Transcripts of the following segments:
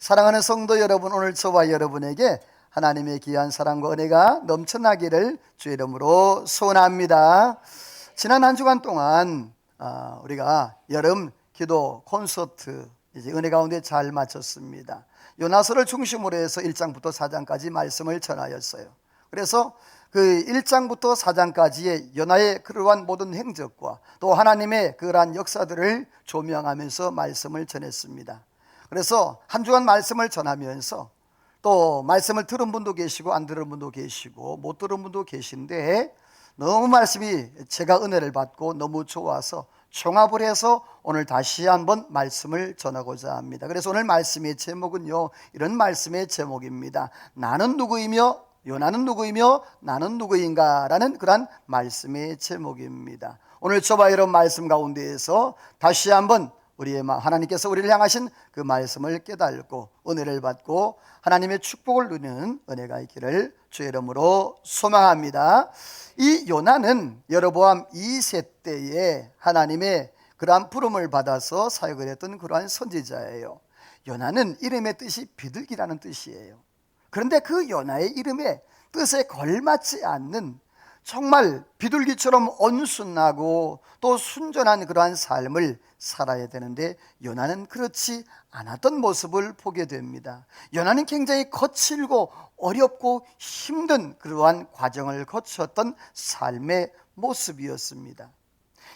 사랑하는 성도 여러분, 오늘 저와 여러분에게 하나님의 귀한 사랑과 은혜가 넘쳐나기를 주의 이름으로 소원합니다. 지난 한 주간 동안 우리가 여름 기도 콘서트 이제 은혜 가운데 잘 마쳤습니다. 요나서를 중심으로 해서 1장부터 4장까지 말씀을 전하였어요. 그래서 그 1장부터 4장까지의 요나의 그러한 모든 행적과 또 하나님의 그러한 역사들을 조명하면서 말씀을 전했습니다. 그래서 한 주간 말씀을 전하면서 또 말씀을 들은 분도 계시고 안 들은 분도 계시고 못 들은 분도 계신데 너무 말씀이 제가 은혜를 받고 너무 좋아서 종합을 해서 오늘 다시 한번 말씀을 전하고자 합니다. 그래서 오늘 말씀의 제목은요, 이런 말씀의 제목입니다. 나는 누구이며 요나는 누구이며 나는 누구인가 라는 그런 말씀의 제목입니다. 오늘 저와 이런 말씀 가운데에서 다시 한번 우리의 하나님께서 우리를 향하신 그 말씀을 깨닫고 은혜를 받고 하나님의 축복을 누리는 은혜가 있기를 주의 이름으로 소망합니다. 이 요나는 여로보암 2세 때에 하나님의 그러한 부름을 받아서 사역을 했던 그러한 선지자예요. 요나는 이름의 뜻이 비둘기라는 뜻이에요. 그런데 그 요나의 이름의 뜻에 걸맞지 않는 정말 비둘기처럼 온순하고 또 순전한 그러한 삶을 살아야 되는데 요나는 그렇지 않았던 모습을 보게 됩니다. 요나는 굉장히 거칠고 어렵고 힘든 그러한 과정을 거쳤던 삶의 모습이었습니다.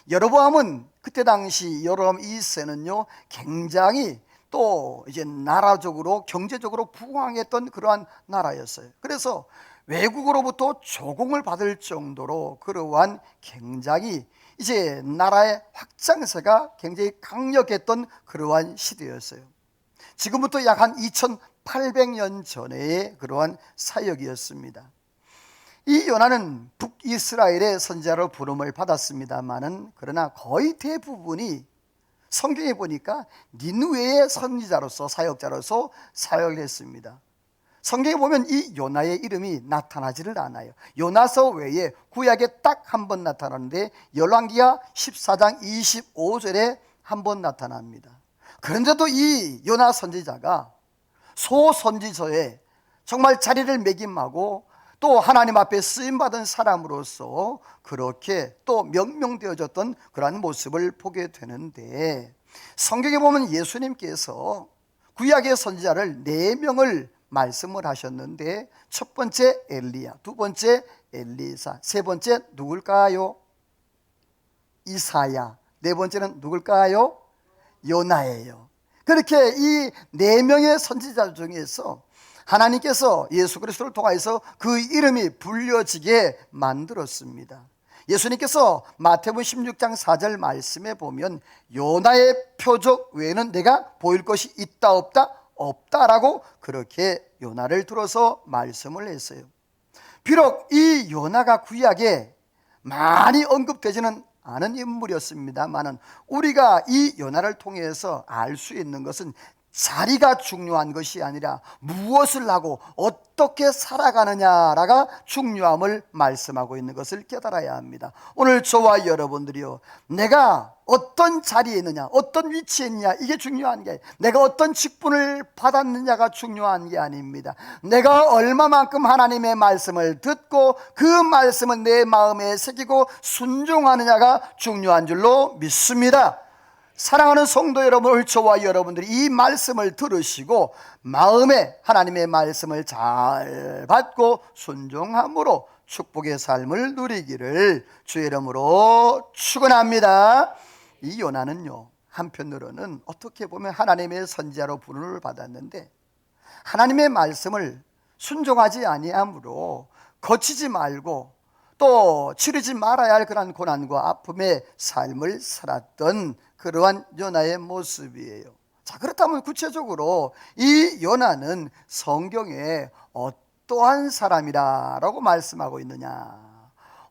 여로보암은 그때 당시 여로보암 2세는요 굉장히 또 이제 나라적으로 경제적으로 부강했던 그러한 나라였어요. 그래서 외국으로부터 조공을 받을 정도로 그러한 굉장히 이제 나라의 확장세가 굉장히 강력했던 그러한 시대였어요. 지금부터 약 한 2800년 전의 그러한 사역이었습니다. 이 요나는 북이스라엘의 선지자로 부름을 받았습니다마는 그러나 거의 대부분이 성경에 보니까 니느웨의 선지자로서 사역자로서 사역을 했습니다. 성경에 보면 이 요나의 이름이 나타나지를 않아요. 요나서 외에 구약에 딱 한 번 나타나는데 열왕기하 14장 25절에 한 번 나타납니다. 그런데도 이 요나 선지자가 소선지서에 정말 자리를 매김하고 또 하나님 앞에 쓰임받은 사람으로서 그렇게 또 명명되어졌던 그러한 모습을 보게 되는데, 성경에 보면 예수님께서 구약의 선지자를 4명을 말씀을 하셨는데 첫 번째 엘리야, 두 번째 엘리사, 세 번째 누굴까요? 이사야, 네 번째는 누굴까요? 요나예요. 그렇게 이 4명의 선지자 중에서 하나님께서 예수 그리스도를 통하여서 그 이름이 불려지게 만들었습니다. 예수님께서 마태복음 16장 4절 말씀에 보면 요나의 표적 외에는 내가 보일 것이 있다 없다? 없다라고 그렇게 요나를 들어서 말씀을 했어요. 비록 이 요나가 구약에 많이 언급되지는 않은 인물이었습니다만은 우리가 이 요나를 통해서 알 수 있는 것은 자리가 중요한 것이 아니라 무엇을 하고 어떻게 살아가느냐가 중요함을 말씀하고 있는 것을 깨달아야 합니다. 오늘 저와 여러분들이요, 내가 어떤 자리에 있느냐, 어떤 위치에 있느냐, 이게 중요한 게 아니라 내가 어떤 직분을 받았느냐가 중요한 게 아닙니다. 내가 얼마만큼 하나님의 말씀을 듣고 그 말씀을 내 마음에 새기고 순종하느냐가 중요한 줄로 믿습니다. 사랑하는 성도 여러분, 저와 여러분들이 이 말씀을 들으시고 마음에 하나님의 말씀을 잘 받고 순종함으로 축복의 삶을 누리기를 주의 이름으로 축원합니다. 이 요나는요, 한편으로는 어떻게 보면 하나님의 선지자로 부름을 받았는데 하나님의 말씀을 순종하지 아니함으로 거치지 말고 또 치르지 말아야 할 그런 고난과 아픔의 삶을 살았던 그러한 요나의 모습이에요. 자, 그렇다면 구체적으로 이 요나는 성경에 어떠한 사람이라고 말씀하고 있느냐?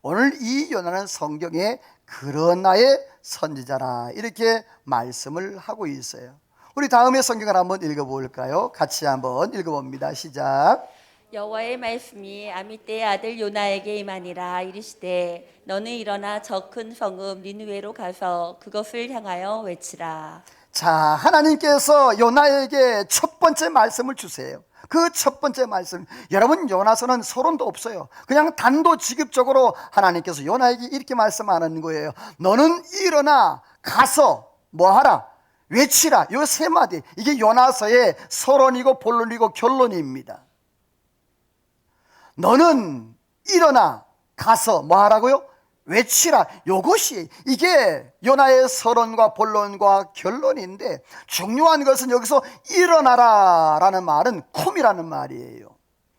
오늘 이 요나는 성경에 그러나의 선지자라 이렇게 말씀을 하고 있어요. 우리 다음에 성경을 한번 읽어볼까요? 같이 한번 읽어봅니다. 시작. 여호와의 말씀이 아미떼의 아들 요나에게 임하니라. 이르시되 너는 일어나 저 큰 성읍 니느웨로 가서 그것을 향하여 외치라. 자, 하나님께서 요나에게 첫 번째 말씀을 주세요. 그 첫 번째 말씀, 여러분 요나서는 서론도 없어요. 그냥 단도직입적으로 하나님께서 요나에게 이렇게 말씀하는 거예요. 너는 일어나 가서 뭐하라? 외치라. 요 세 마디, 이게 요나서의 서론이고 본론이고 결론입니다. 너는 일어나 가서 뭐하라고요? 외치라. 요것이 이게 요나의 서론과 본론과 결론인데, 중요한 것은 여기서 일어나라 라는 말은 쿰이라는 말이에요.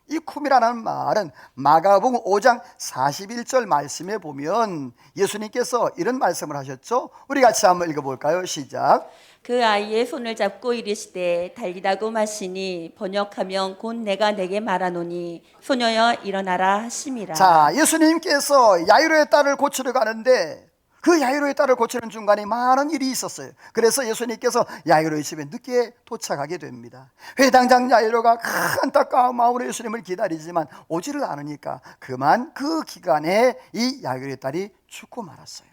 이 쿰이라는 말은 마가복음 5장 41절 말씀에 보면 예수님께서 이런 말씀을 하셨죠. 우리 같이 한번 읽어볼까요? 시작. 그 아이의 손을 잡고 이르시되 달리다고 마시니 번역하면 곧 내가 내게 말하노니 소녀여 일어나라 하심이라. 자, 예수님께서 야이로의 딸을 고치러 가는데 그 야이로의 딸을 고치는 중간에 많은 일이 있었어요. 그래서 예수님께서 야이로의 집에 늦게 도착하게 됩니다. 회당장 야이로가 큰 안타까운 마음으로 예수님을 기다리지만 오지를 않으니까 그만 그 기간에 이 야이로의 딸이 죽고 말았어요.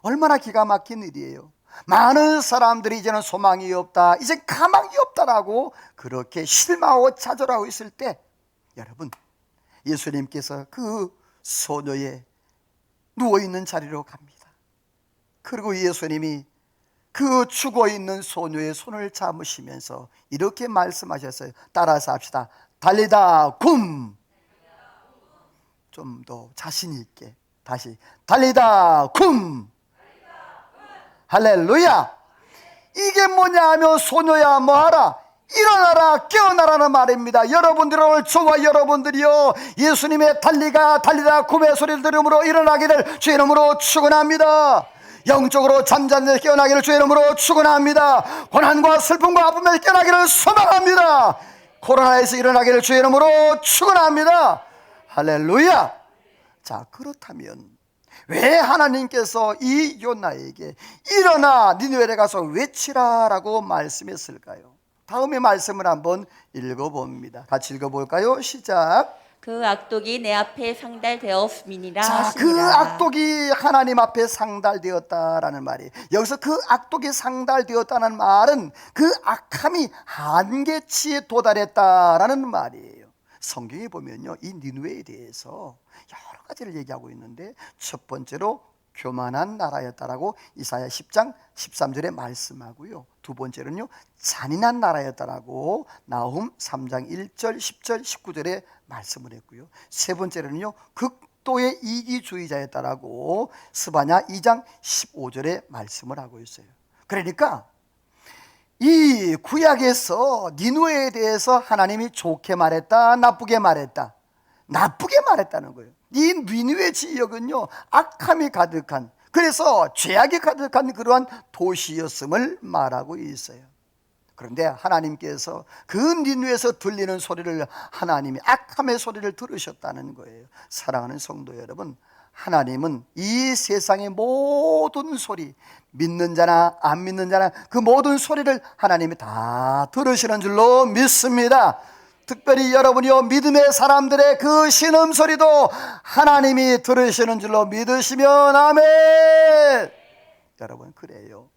얼마나 기가 막힌 일이에요. 많은 사람들이 이제는 소망이 없다, 이제 가망이 없다라고 그렇게 실망하고 좌절하고 있을 때, 여러분, 예수님께서 그 소녀의 누워있는 자리로 갑니다. 그리고 예수님이 그 죽어있는 소녀의 손을 잡으시면서 이렇게 말씀하셨어요. 따라서 합시다. 달리다 굼. 좀 더 자신 있게 다시 달리다 굼. 할렐루야. 이게 뭐냐 하면 소녀야 뭐하라? 일어나라 깨어나라는 말입니다. 여러분들 오늘 저와 여러분들이요, 예수님의 달리다 굼의 소리를 들음으로 일어나기를 주의 이름으로 축원합니다. 영적으로 잠자는 데 깨어나기를 주의 이름으로 축원합니다. 고난과 슬픔과 아픔에 깨어나기를 소망합니다. 코로나에서 일어나기를 주의 이름으로 축원합니다. 할렐루야. 자, 그렇다면 왜 하나님께서 이 요나에게 일어나 니느웨에 가서 외치라라고 말씀했을까요? 다음의 말씀을 한번 읽어봅니다. 같이 읽어볼까요? 시작. 그 악독이 내 앞에 상달되었음이니라 자, 하시니라. 그 악독이 하나님 앞에 상달되었다라는 말이, 여기서 그 악독이 상달되었다는 말은 그 악함이 한계치에 도달했다라는 말이에요. 성경에 보면요, 이 니느웨에 대해서 여러 가지를 얘기하고 있는데, 첫 번째로 교만한 나라였다라고 이사야 10장 13절에 말씀하고요, 두 번째로는요 잔인한 나라였다라고 나훔 3장 1절 10절 19절에 말씀을 했고요, 세 번째로는요 극도의 이기주의자였다라고 스바냐 2장 15절에 말씀을 하고 있어요. 그러니까 이 구약에서 니느웨에 대해서 하나님이 좋게 말했다, 나쁘게 말했다? 나쁘게 말했다는 거예요. 이 니느웨 지역은요 악함이 가득한, 그래서 죄악이 가득한 그러한 도시였음을 말하고 있어요. 그런데 하나님께서 그 니느웨에서 들리는 소리를, 하나님이 악함의 소리를 들으셨다는 거예요. 사랑하는 성도 여러분, 하나님은 이 세상의 모든 소리, 믿는 자나 안 믿는 자나 그 모든 소리를 하나님이 다 들으시는 줄로 믿습니다. 특별히 여러분이요, 믿음의 사람들의 그 신음소리도 하나님이 들으시는 줄로 믿으시면 아멘. 여러분, 그래요.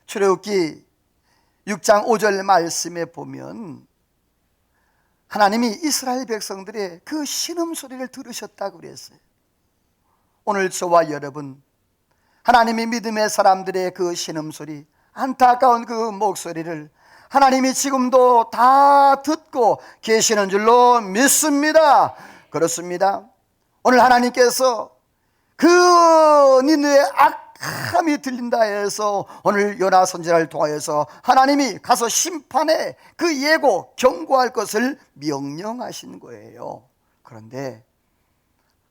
출애굽기 6장 5절 말씀에 보면 하나님이 이스라엘 백성들의 그 신음소리를 들으셨다고 그랬어요. 오늘 저와 여러분, 하나님이 믿음의 사람들의 그 신음소리, 안타까운 그 목소리를 하나님이 지금도 다 듣고 계시는 줄로 믿습니다. 그렇습니다. 오늘 하나님께서 그 니느웨의 악함이 들린다 해서 오늘 요나 선지자를 통하여서 하나님이 가서 심판에 그 예고 경고할 것을 명령하신 거예요. 그런데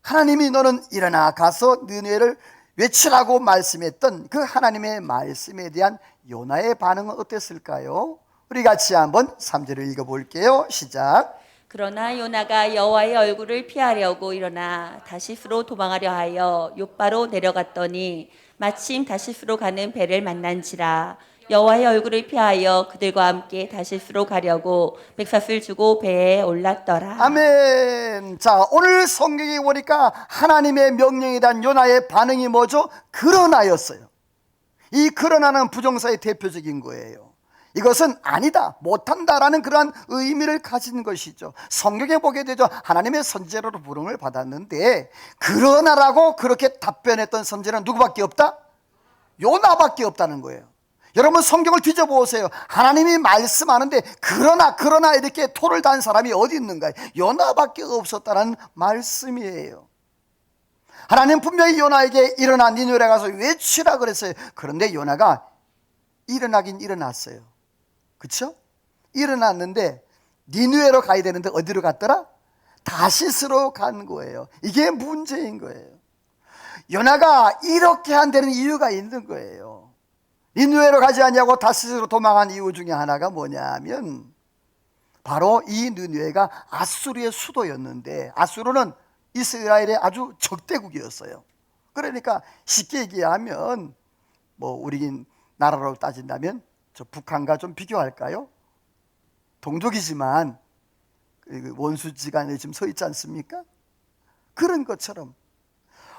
하나님이 너는 일어나 가서 니느웨를 외치라고 말씀했던 그 하나님의 말씀에 대한 요나의 반응은 어땠을까요? 우리 같이 한번 3절을 읽어볼게요. 시작. 그러나 요나가 여호와의 얼굴을 피하려고 일어나 다시스로 도망하려 하여 욥바로 내려갔더니 마침 다시스로 가는 배를 만난지라. 여호와의 얼굴을 피하여 그들과 함께 다시스로 가려고 백삭을 주고 배에 올랐더라. 아멘. 자, 오늘 성경에 보니까 하나님의 명령에 대한 요나의 반응이 뭐죠? 그러나였어요. 이 그러나는 부정사의 대표적인 거예요. 이것은 아니다, 못한다라는 그러한 의미를 가진 것이죠. 성경에 보게 되죠. 하나님의 선지자로 부름을 받았는데 그러나라고 그렇게 답변했던 선지자는 누구밖에 없다? 요나밖에 없다는 거예요. 여러분 성경을 뒤져보세요. 하나님이 말씀하는데 그러나 이렇게 토를 단 사람이 어디 있는가? 요나밖에 없었다는 말씀이에요. 하나님 분명히 요나에게 일어나 니느웨에 가서 외치라 그랬어요. 그런데 요나가 일어나긴 일어났어요. 그렇죠? 일어났는데 니느웨로 가야 되는데 어디로 갔더라? 다시스로 간 거예요. 이게 문제인 거예요. 요나가 이렇게 한 데는 이유가 있는 거예요. 니느웨로 가지 않냐고 다시스로 도망한 이유 중에 하나가 뭐냐면 바로 이 니느웨가 아수르의 수도였는데 아수르는 이스라엘의 아주 적대국이었어요. 그러니까 쉽게 얘기하면 뭐 우리 나라로 따진다면 저 북한과 좀 비교할까요? 동족이지만 원수지간에 지금 서 있지 않습니까? 그런 것처럼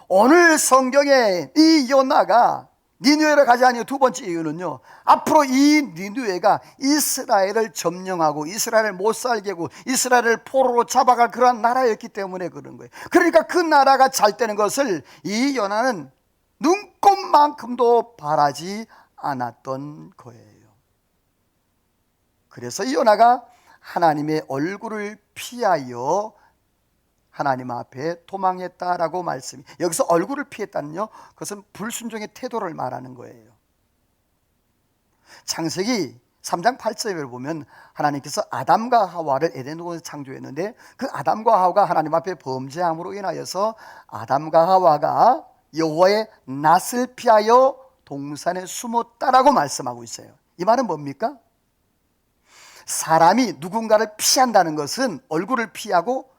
오늘 성경에 이 요나가 니느웨로 가지 않은 두 번째 이유는요, 앞으로 이 니느웨가 이스라엘을 점령하고 이스라엘을 못 살게 하고 이스라엘을 포로로 잡아갈 그러한 나라였기 때문에 그런 거예요. 그러니까 그 나라가 잘 되는 것을 이 요나는 눈꼽만큼도 바라지 않았던 거예요. 그래서 이 요나가 하나님의 얼굴을 피하여 하나님 앞에 도망했다라고 말씀이, 여기서 얼굴을 피했다는요, 그것은 불순종의 태도를 말하는 거예요. 창세기 3장 8절을 보면 하나님께서 아담과 하와를 에덴동산에서 창조했는데 그 아담과 하와가 하나님 앞에 범죄함으로 인하여서 아담과 하와가 여호와의 낯을 피하여 동산에 숨었다라고 말씀하고 있어요. 이 말은 뭡니까? 사람이 누군가를 피한다는 것은, 얼굴을 피하고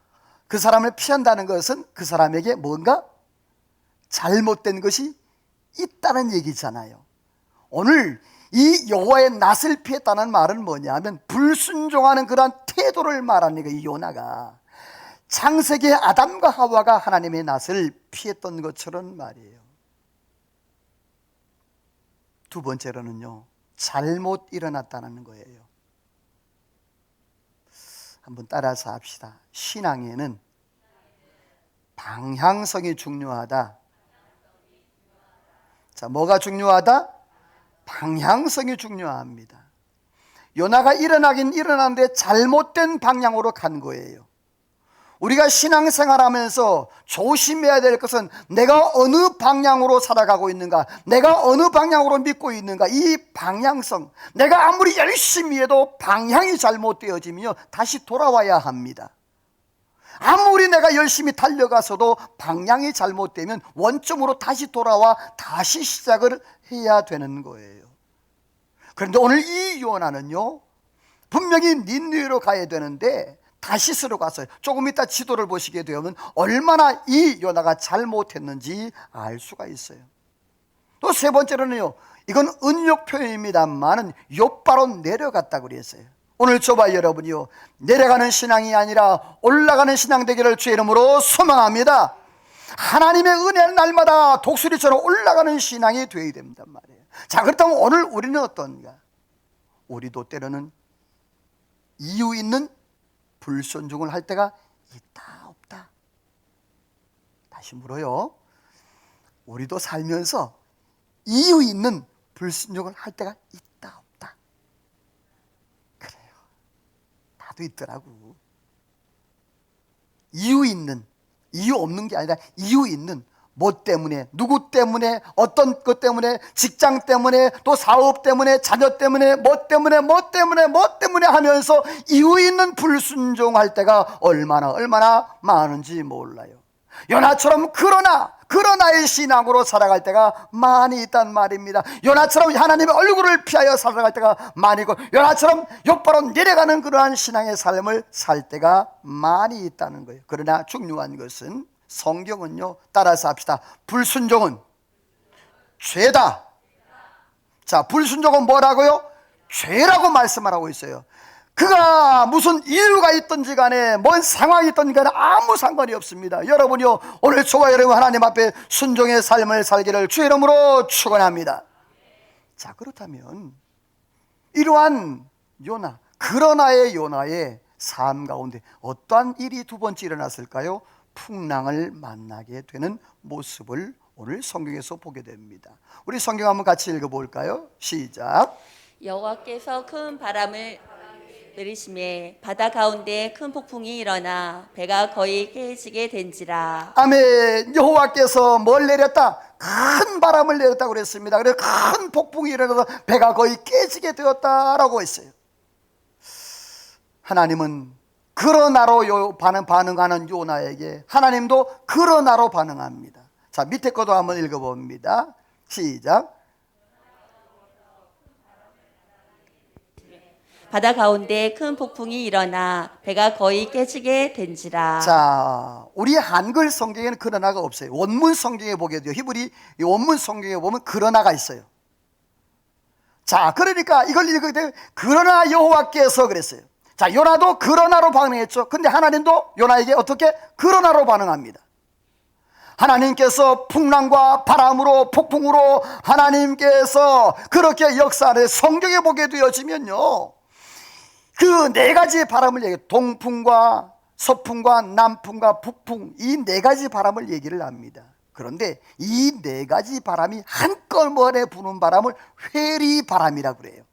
그 사람을 피한다는 것은 그 사람에게 뭔가 잘못된 것이 있다는 얘기잖아요. 오늘 이 여호와의 낯을 피했다는 말은 뭐냐면 불순종하는 그러한 태도를 말하는 거예요. 이 요나가 창세기 아담과 하와가 하나님의 낯을 피했던 것처럼 말이에요. 두 번째로는요, 잘못 일어났다는 거예요. 한번 따라서 합시다. 신앙에는 방향성이 중요하다. 자, 뭐가 중요하다? 방향성이 중요합니다. 요나가 일어나긴 일어났는데 잘못된 방향으로 간 거예요. 우리가 신앙생활하면서 조심해야 될 것은 내가 어느 방향으로 살아가고 있는가, 내가 어느 방향으로 믿고 있는가, 이 방향성. 내가 아무리 열심히 해도 방향이 잘못되어지면 다시 돌아와야 합니다. 아무리 내가 열심히 달려가서도 방향이 잘못되면 원점으로 다시 돌아와 다시 시작을 해야 되는 거예요. 그런데 오늘 이 요나는요, 분명히 니느웨로 가야 되는데 다시스로 갔어요. 조금 이따 지도를 보시게 되면 얼마나 이 요나가 잘못했는지 알 수가 있어요. 또 세 번째로는요, 이건 은역 표현입니다만은 욥바로 내려갔다고 그랬어요. 오늘 저와 여러분이요, 내려가는 신앙이 아니라 올라가는 신앙 되기를 주의 이름으로 소망합니다. 하나님의 은혜는 날마다 독수리처럼 올라가는 신앙이 되어야 된단 말이에요. 자, 그렇다면 오늘 우리는 어떤가? 우리도 때로는 이유 있는 불순종을 할 때가 있다 없다? 다시 물어요. 우리도 살면서 이유 있는 불순종을 할 때가 있다 없다? 그래요, 나도 있더라고. 이유 있는, 이유 없는 게 아니라 이유 있는, 뭐 때문에, 누구 때문에, 어떤 것 때문에, 직장 때문에, 또 사업 때문에, 자녀 때문에, 뭐 때문에 하면서 이유 있는 불순종할 때가 얼마나 많은지 몰라요. 요나처럼 그러나의 신앙으로 살아갈 때가 많이 있단 말입니다. 요나처럼 하나님의 얼굴을 피하여 살아갈 때가 많이 있고, 요나처럼 욥바로 내려가는 그러한 신앙의 삶을 살 때가 많이 있다는 거예요. 그러나 중요한 것은, 성경은요, 따라서 합시다. 불순종은 죄다. 자, 불순종은 뭐라고요? 죄라고 말씀을 하고 있어요. 그가 무슨 이유가 있든지 간에, 뭔 상황이 있든지 간에 아무 상관이 없습니다. 여러분이요, 오늘 저와 여러분 하나님 앞에 순종의 삶을 살기를 주의 이름으로 축원합니다. 자, 그렇다면 이러한 요나, 그러나의 요나의 삶 가운데 어떠한 일이 두 번째 일어났을까요? 풍랑을 만나게 되는 모습을 오늘 성경에서 보게 됩니다. 우리 성경 한번 같이 읽어볼까요? 시작. 여호와께서 큰 바람을 내리심에 바다 가운데 큰 폭풍이 일어나 배가 거의 깨지게 된지라. 아멘. 여호와께서 뭘 내렸다? 큰 바람을 내렸다고 그랬습니다. 그래서 큰 폭풍이 일어나서 배가 거의 깨지게 되었다라고 했어요. 하나님은 그러나로 반응하는 요나에게 하나님도 그러나로 반응합니다. 자, 밑에 것도 한번 읽어봅니다. 시작. 바다 가운데 큰 폭풍이 일어나 배가 거의 깨지게 된지라. 자, 우리 한글 성경에는 그러나가 없어요. 원문 성경에 보게 돼요. 히브리 원문 성경에 보면 그러나가 있어요. 자, 그러니까 이걸 읽게 되면 그러나 여호와께서 그랬어요. 자, 요나도 그러나로 반응했죠. 근데 하나님도 요나에게 어떻게? 그러나로 반응합니다. 하나님께서 풍랑과 바람으로 폭풍으로 하나님께서 그렇게 역사를 성경에 보게 되어지면요, 그 네 가지의 바람을 얘기해요. 동풍과 서풍과 남풍과 북풍, 이 네 가지 바람을 얘기를 합니다. 그런데 이 네 가지 바람이 한꺼번에 부는 바람을 회리바람이라고 그래요.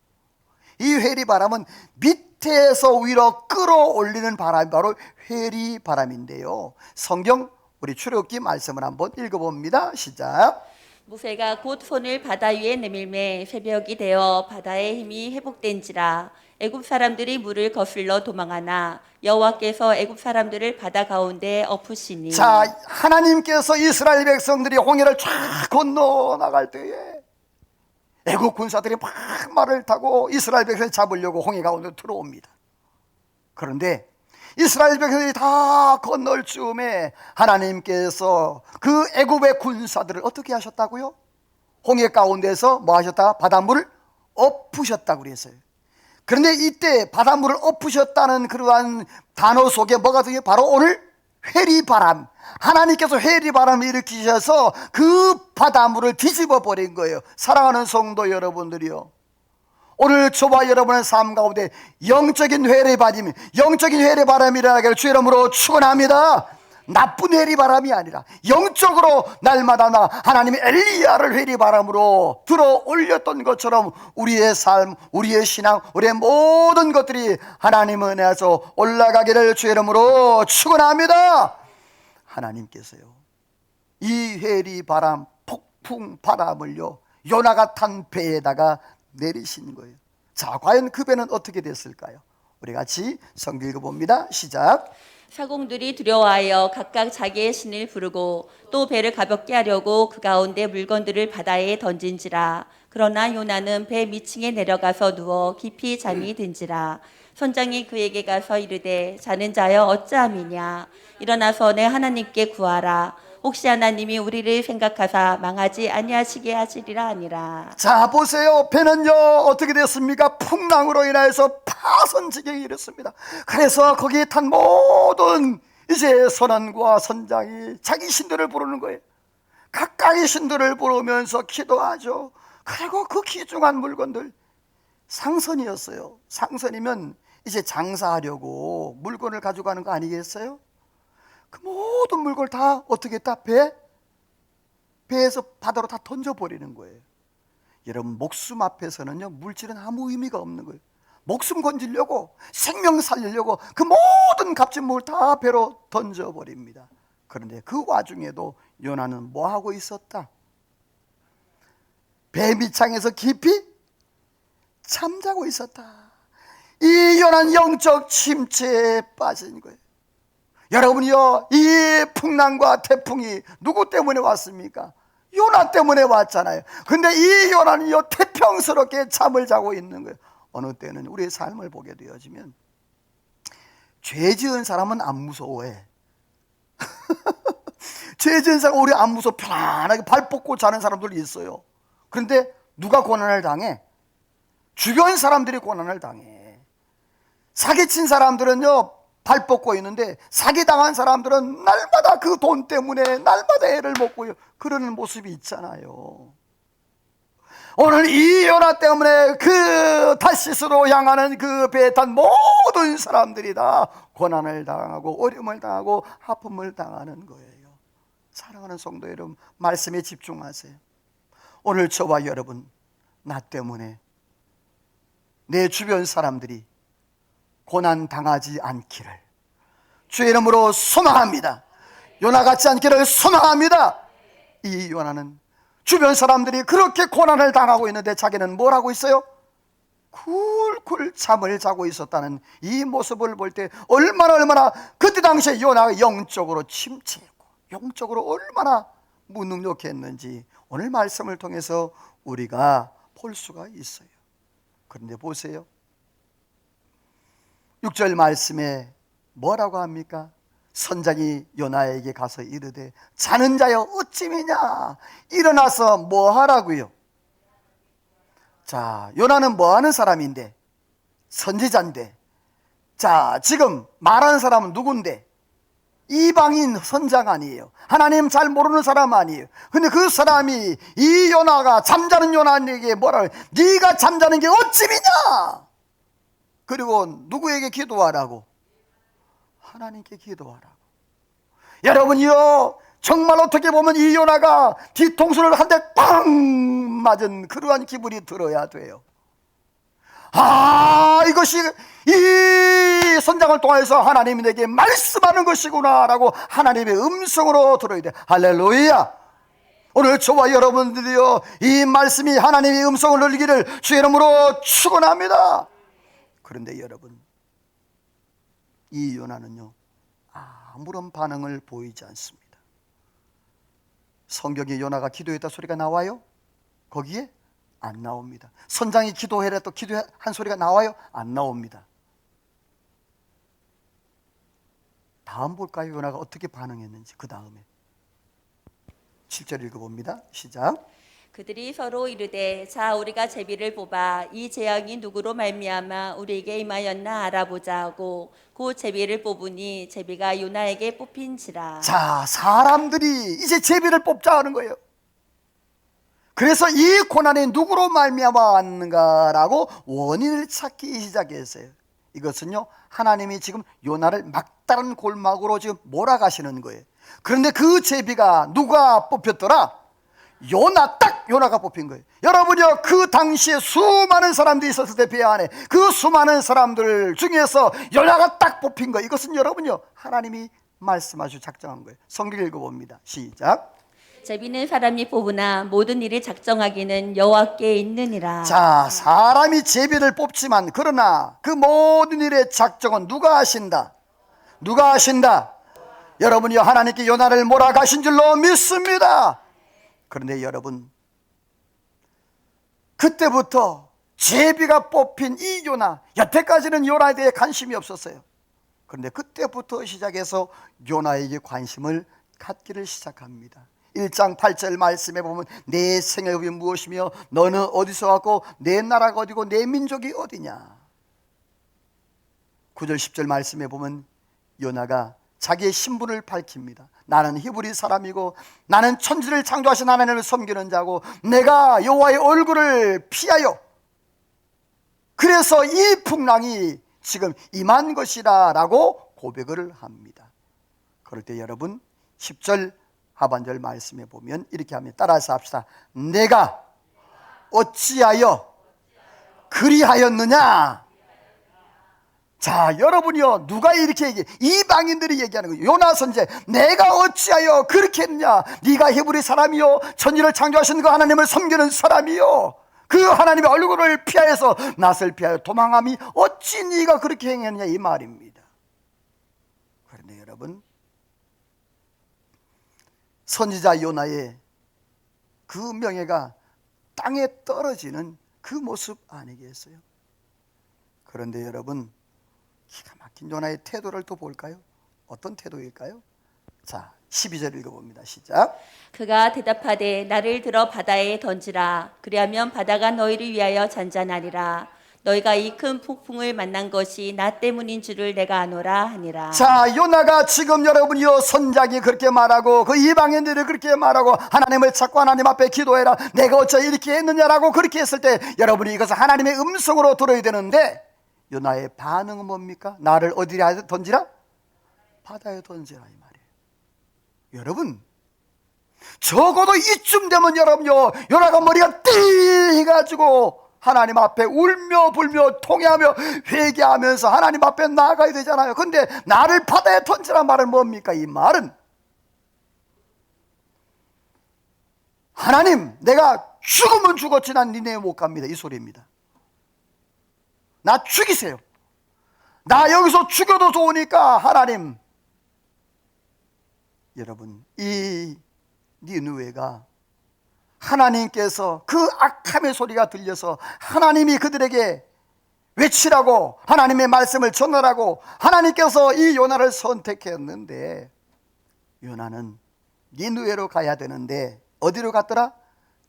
이 회리바람은 밑에서 위로 끌어올리는 바람이 바로 회리바람인데요, 성경 우리 출애굽기 말씀을 한번 읽어봅니다. 시작. 모세가 곧 손을 바다 위에 내밀매 새벽이 되어 바다의 힘이 회복된지라. 애굽 사람들이 물을 거슬러 도망하나 여호와께서 애굽 사람들을 바다 가운데 엎으시니. 자, 하나님께서 이스라엘 백성들이 홍해를 쫙 건너 나갈 때에 애국 군사들이 막 말을 타고 이스라엘 백성을 잡으려고 홍해 가운데 들어옵니다. 그런데 이스라엘 백성들이 다 건널 즈음에 하나님께서 그 애굽의 군사들을 어떻게 하셨다고요? 홍해 가운데서 뭐 하셨다? 바닷물을 엎으셨다고 그랬어요. 그런데 이때 바닷물을 엎으셨다는 그러한 단어 속에 뭐가 들어요? 바로 오늘 회리바람, 하나님께서 회리바람을 일으키셔서 그 바닷물을 뒤집어 버린 거예요. 사랑하는 성도 여러분들이요, 오늘 저와 여러분의 삶 가운데 영적인 회리바람, 영적인 회리바람이라는 주 이름으로 축원합니다. 나쁜 회리바람이 아니라 영적으로 날마다 하나님의 엘리야를 회리바람으로 들어 올렸던 것처럼 우리의 삶, 우리의 신앙, 우리의 모든 것들이 하나님 은혜에서 올라가기를 주 이름으로 축원합니다. 하나님께서요, 이 회리바람, 폭풍 바람을요, 요나가 탄 배에다가 내리신 거예요. 자, 과연 그 배는 어떻게 됐을까요? 우리 같이 성경 읽어봅니다. 시작. 사공들이 두려워하여 각각 자기의 신을 부르고 또 배를 가볍게 하려고 그 가운데 물건들을 바다에 던진지라. 그러나 요나는 배 밑층에 내려가서 누워 깊이 잠이 든지라. 선장이 그에게 가서 이르되 자는 자여 어찌함이냐. 일어나서 내 하나님께 구하라. 혹시 하나님이 우리를 생각하사 망하지 아니하시게 하시리라 하니라. 자, 보세요. 배는요 어떻게 됐습니까? 풍랑으로 인하여서 파손 지경에 이르렀습니다. 그래서 거기에 탄 모든 이제 선원과 선장이 자기 신들을 부르는 거예요. 각각의 신들을 부르면서 기도하죠. 그리고 그 귀중한 물건들, 상선이었어요. 상선이면 이제 장사하려고 물건을 가져가는 거 아니겠어요? 그 모든 물건을 다 어떻게 했다? 배에서 바다로 다 던져버리는 거예요. 여러분, 목숨 앞에서는요 물질은 아무 의미가 없는 거예요. 목숨 건지려고, 생명 살리려고 그 모든 값진 물을 다 배로 던져버립니다. 그런데 그 와중에도 요나는 뭐 하고 있었다? 배 밑창에서 깊이 잠자고 있었다. 이 요나는 영적 침체에 빠진 거예요. 여러분이요, 이 풍랑과 태풍이 누구 때문에 왔습니까? 요나 때문에 왔잖아요. 근데 이 요나는요 태평스럽게 잠을 자고 있는 거예요. 어느 때는 우리의 삶을 보게 되어지면 죄 지은 사람은 안 무서워해. 죄 지은 사람 우리 안 무서워. 편안하게 발 뻗고 자는 사람들이 있어요. 그런데 누가 고난을 당해? 주변 사람들이 고난을 당해. 사기친 사람들은요 발 뻗고 있는데, 사기당한 사람들은 날마다 그 돈 때문에 날마다 애를 먹고요 그러는 모습이 있잖아요. 오늘 이 요나 때문에 그 다시스로 향하는 그 배에 탄 모든 사람들이 다 고난을 당하고 어려움을 당하고 아픔을 당하는 거예요. 사랑하는 성도 여러분, 말씀에 집중하세요. 오늘 저와 여러분, 나 때문에 내 주변 사람들이 고난 당하지 않기를 주의 이름으로 소망합니다. 요나 같지 않기를 소망합니다. 이 요나는 주변 사람들이 그렇게 고난을 당하고 있는데 자기는 뭘 하고 있어요? 굴굴 잠을 자고 있었다는 이 모습을 볼 때 얼마나 그때 당시에 요나가 영적으로 침체했고 영적으로 얼마나 무능력했는지 오늘 말씀을 통해서 우리가 볼 수가 있어요. 그런데 보세요, 6절 말씀에 뭐라고 합니까? 선장이 요나에게 가서 이르되 자는 자여 어찌미냐, 일어나서 뭐 하라고요? 자, 요나는 뭐 하는 사람인데? 선지자인데. 자, 지금 말하는 사람은 누군데? 이방인 선장 아니에요. 하나님 잘 모르는 사람 아니에요. 근데 그 사람이 이 요나가 잠자는 요나에게 뭐라 그래요? 네가 잠자는 게 어찌미냐? 그리고 누구에게 기도하라고? 하나님께 기도하라고. 여러분이요, 정말 어떻게 보면 이 요나가 뒤통수를 한 대 꽝 맞은 그러한 기분이 들어야 돼요. 아, 이것이 이 선장을 통해서 하나님이 내게 말씀하는 것이구나 라고 하나님의 음성으로 들어야 돼. 할렐루야. 오늘 저와 여러분들이요, 이 말씀이 하나님의 음성을 들기를 주의 이름으로 축원합니다. 그런데 여러분, 이 요나는요 아무런 반응을 보이지 않습니다. 성경에 요나가 기도했다 소리가 나와요? 거기에 안 나옵니다. 선장이 기도해라 또 기도한 소리가 나와요? 안 나옵니다. 다음 볼까요? 요나가 어떻게 반응했는지. 그 다음에 7절 읽어봅니다. 시작. 그들이 서로 이르되 자 우리가 제비를 뽑아 이 재앙이 누구로 말미암아 우리에게 임하였나 알아보자 하고 그 제비를 뽑으니 제비가 요나에게 뽑힌지라. 자, 사람들이 이제 제비를 뽑자 하는 거예요. 그래서 이 고난이 누구로 말미암아 왔는가라고 원인을 찾기 시작했어요. 이것은요, 하나님이 지금 요나를 막다른 골막으로 지금 몰아가시는 거예요. 그런데 그 제비가 누가 뽑혔더라? 요나가 뽑힌 거예요. 여러분이요, 그 당시에 수많은 사람들이 있었을 때 배 안에 그 수많은 사람들 중에서 요나가 딱 뽑힌 거예요. 이것은 여러분이요, 하나님이 말씀하시고 작정한 거예요. 성경 읽어봅니다. 시작. 제비는 사람이 뽑으나 모든 일을 작정하기는 여호와께 있느니라. 자, 사람이 제비를 뽑지만 그러나 그 모든 일의 작정은 누가 하신다? 누가 하신다? 여러분이요, 하나님께 요나를 몰아가신 줄로 믿습니다. 그런데 여러분, 그때부터 제비가 뽑힌 이 요나, 여태까지는 요나에 대해 관심이 없었어요. 그런데 그때부터 시작해서 요나에게 관심을 갖기를 시작합니다. 1장 8절 말씀에 보면 내 생업이 무엇이며 너는 어디서 왔고 내 나라가 어디고 내 민족이 어디냐. 9절 10절 말씀에 보면 요나가 자기의 신분을 밝힙니다. 나는 히브리 사람이고 나는 천지를 창조하신 하나님을 섬기는 자고 내가 여호와의 얼굴을 피하여 그래서 이 풍랑이 지금 임한 것이다 라고 고백을 합니다. 그럴 때 여러분 10절 하반절 말씀에 보면 이렇게 합니다. 따라서 합시다. 내가 어찌하여 그리하였느냐. 자, 여러분이요, 누가 이렇게 얘기해? 이방인들이 얘기하는 거예요. 요나 선지자, 내가 어찌하여 그렇게 했냐? 네가 히브리 사람이요, 천지를 창조하신 그 하나님을 섬기는 사람이요, 그 하나님의 얼굴을 피하여서 낯을 피하여 도망함이 어찌 네가 그렇게 행했냐, 이 말입니다. 그런데 여러분, 선지자 요나의 그 명예가 땅에 떨어지는 그 모습 아니겠어요? 그런데 여러분, 기가 막힌 요나의 태도를 또 볼까요? 어떤 태도일까요? 자, 12절 읽어봅니다. 시작. 그가 대답하되 나를 들어 바다에 던지라. 그리하면 바다가 너희를 위하여 잔잔하리라. 너희가 이 큰 폭풍을 만난 것이 나 때문인 줄을 내가 아노라 하니라. 자, 요나가 지금 여러분이요 선장이 그렇게 말하고 그 이방인들이 그렇게 말하고 하나님을 찾고 하나님 앞에 기도해라, 내가 어째 이렇게 했느냐라고 그렇게 했을 때 여러분이 이것을 하나님의 음성으로 들어야 되는데 요나의 반응은 뭡니까? 나를 어디에 던지라? 바다에 던지라, 이 말이에요. 여러분, 적어도 이쯤 되면 여러분요, 요나가 머리가 띵 해가지고 하나님 앞에 울며 불며 통회하며 회개하면서 하나님 앞에 나아가야 되잖아요. 근데 나를 바다에 던지라 말은 뭡니까? 이 말은 하나님, 내가 죽으면 죽었지 난 니네에 못 갑니다, 이 소리입니다. 나 죽이세요. 나 여기서 죽여도 좋으니까 하나님. 여러분, 이 니느웨가 하나님께서 그 악함의 소리가 들려서 하나님이 그들에게 외치라고 하나님의 말씀을 전하라고 하나님께서 이 요나를 선택했는데 요나는 니느웨로 가야 되는데 어디로 갔더라?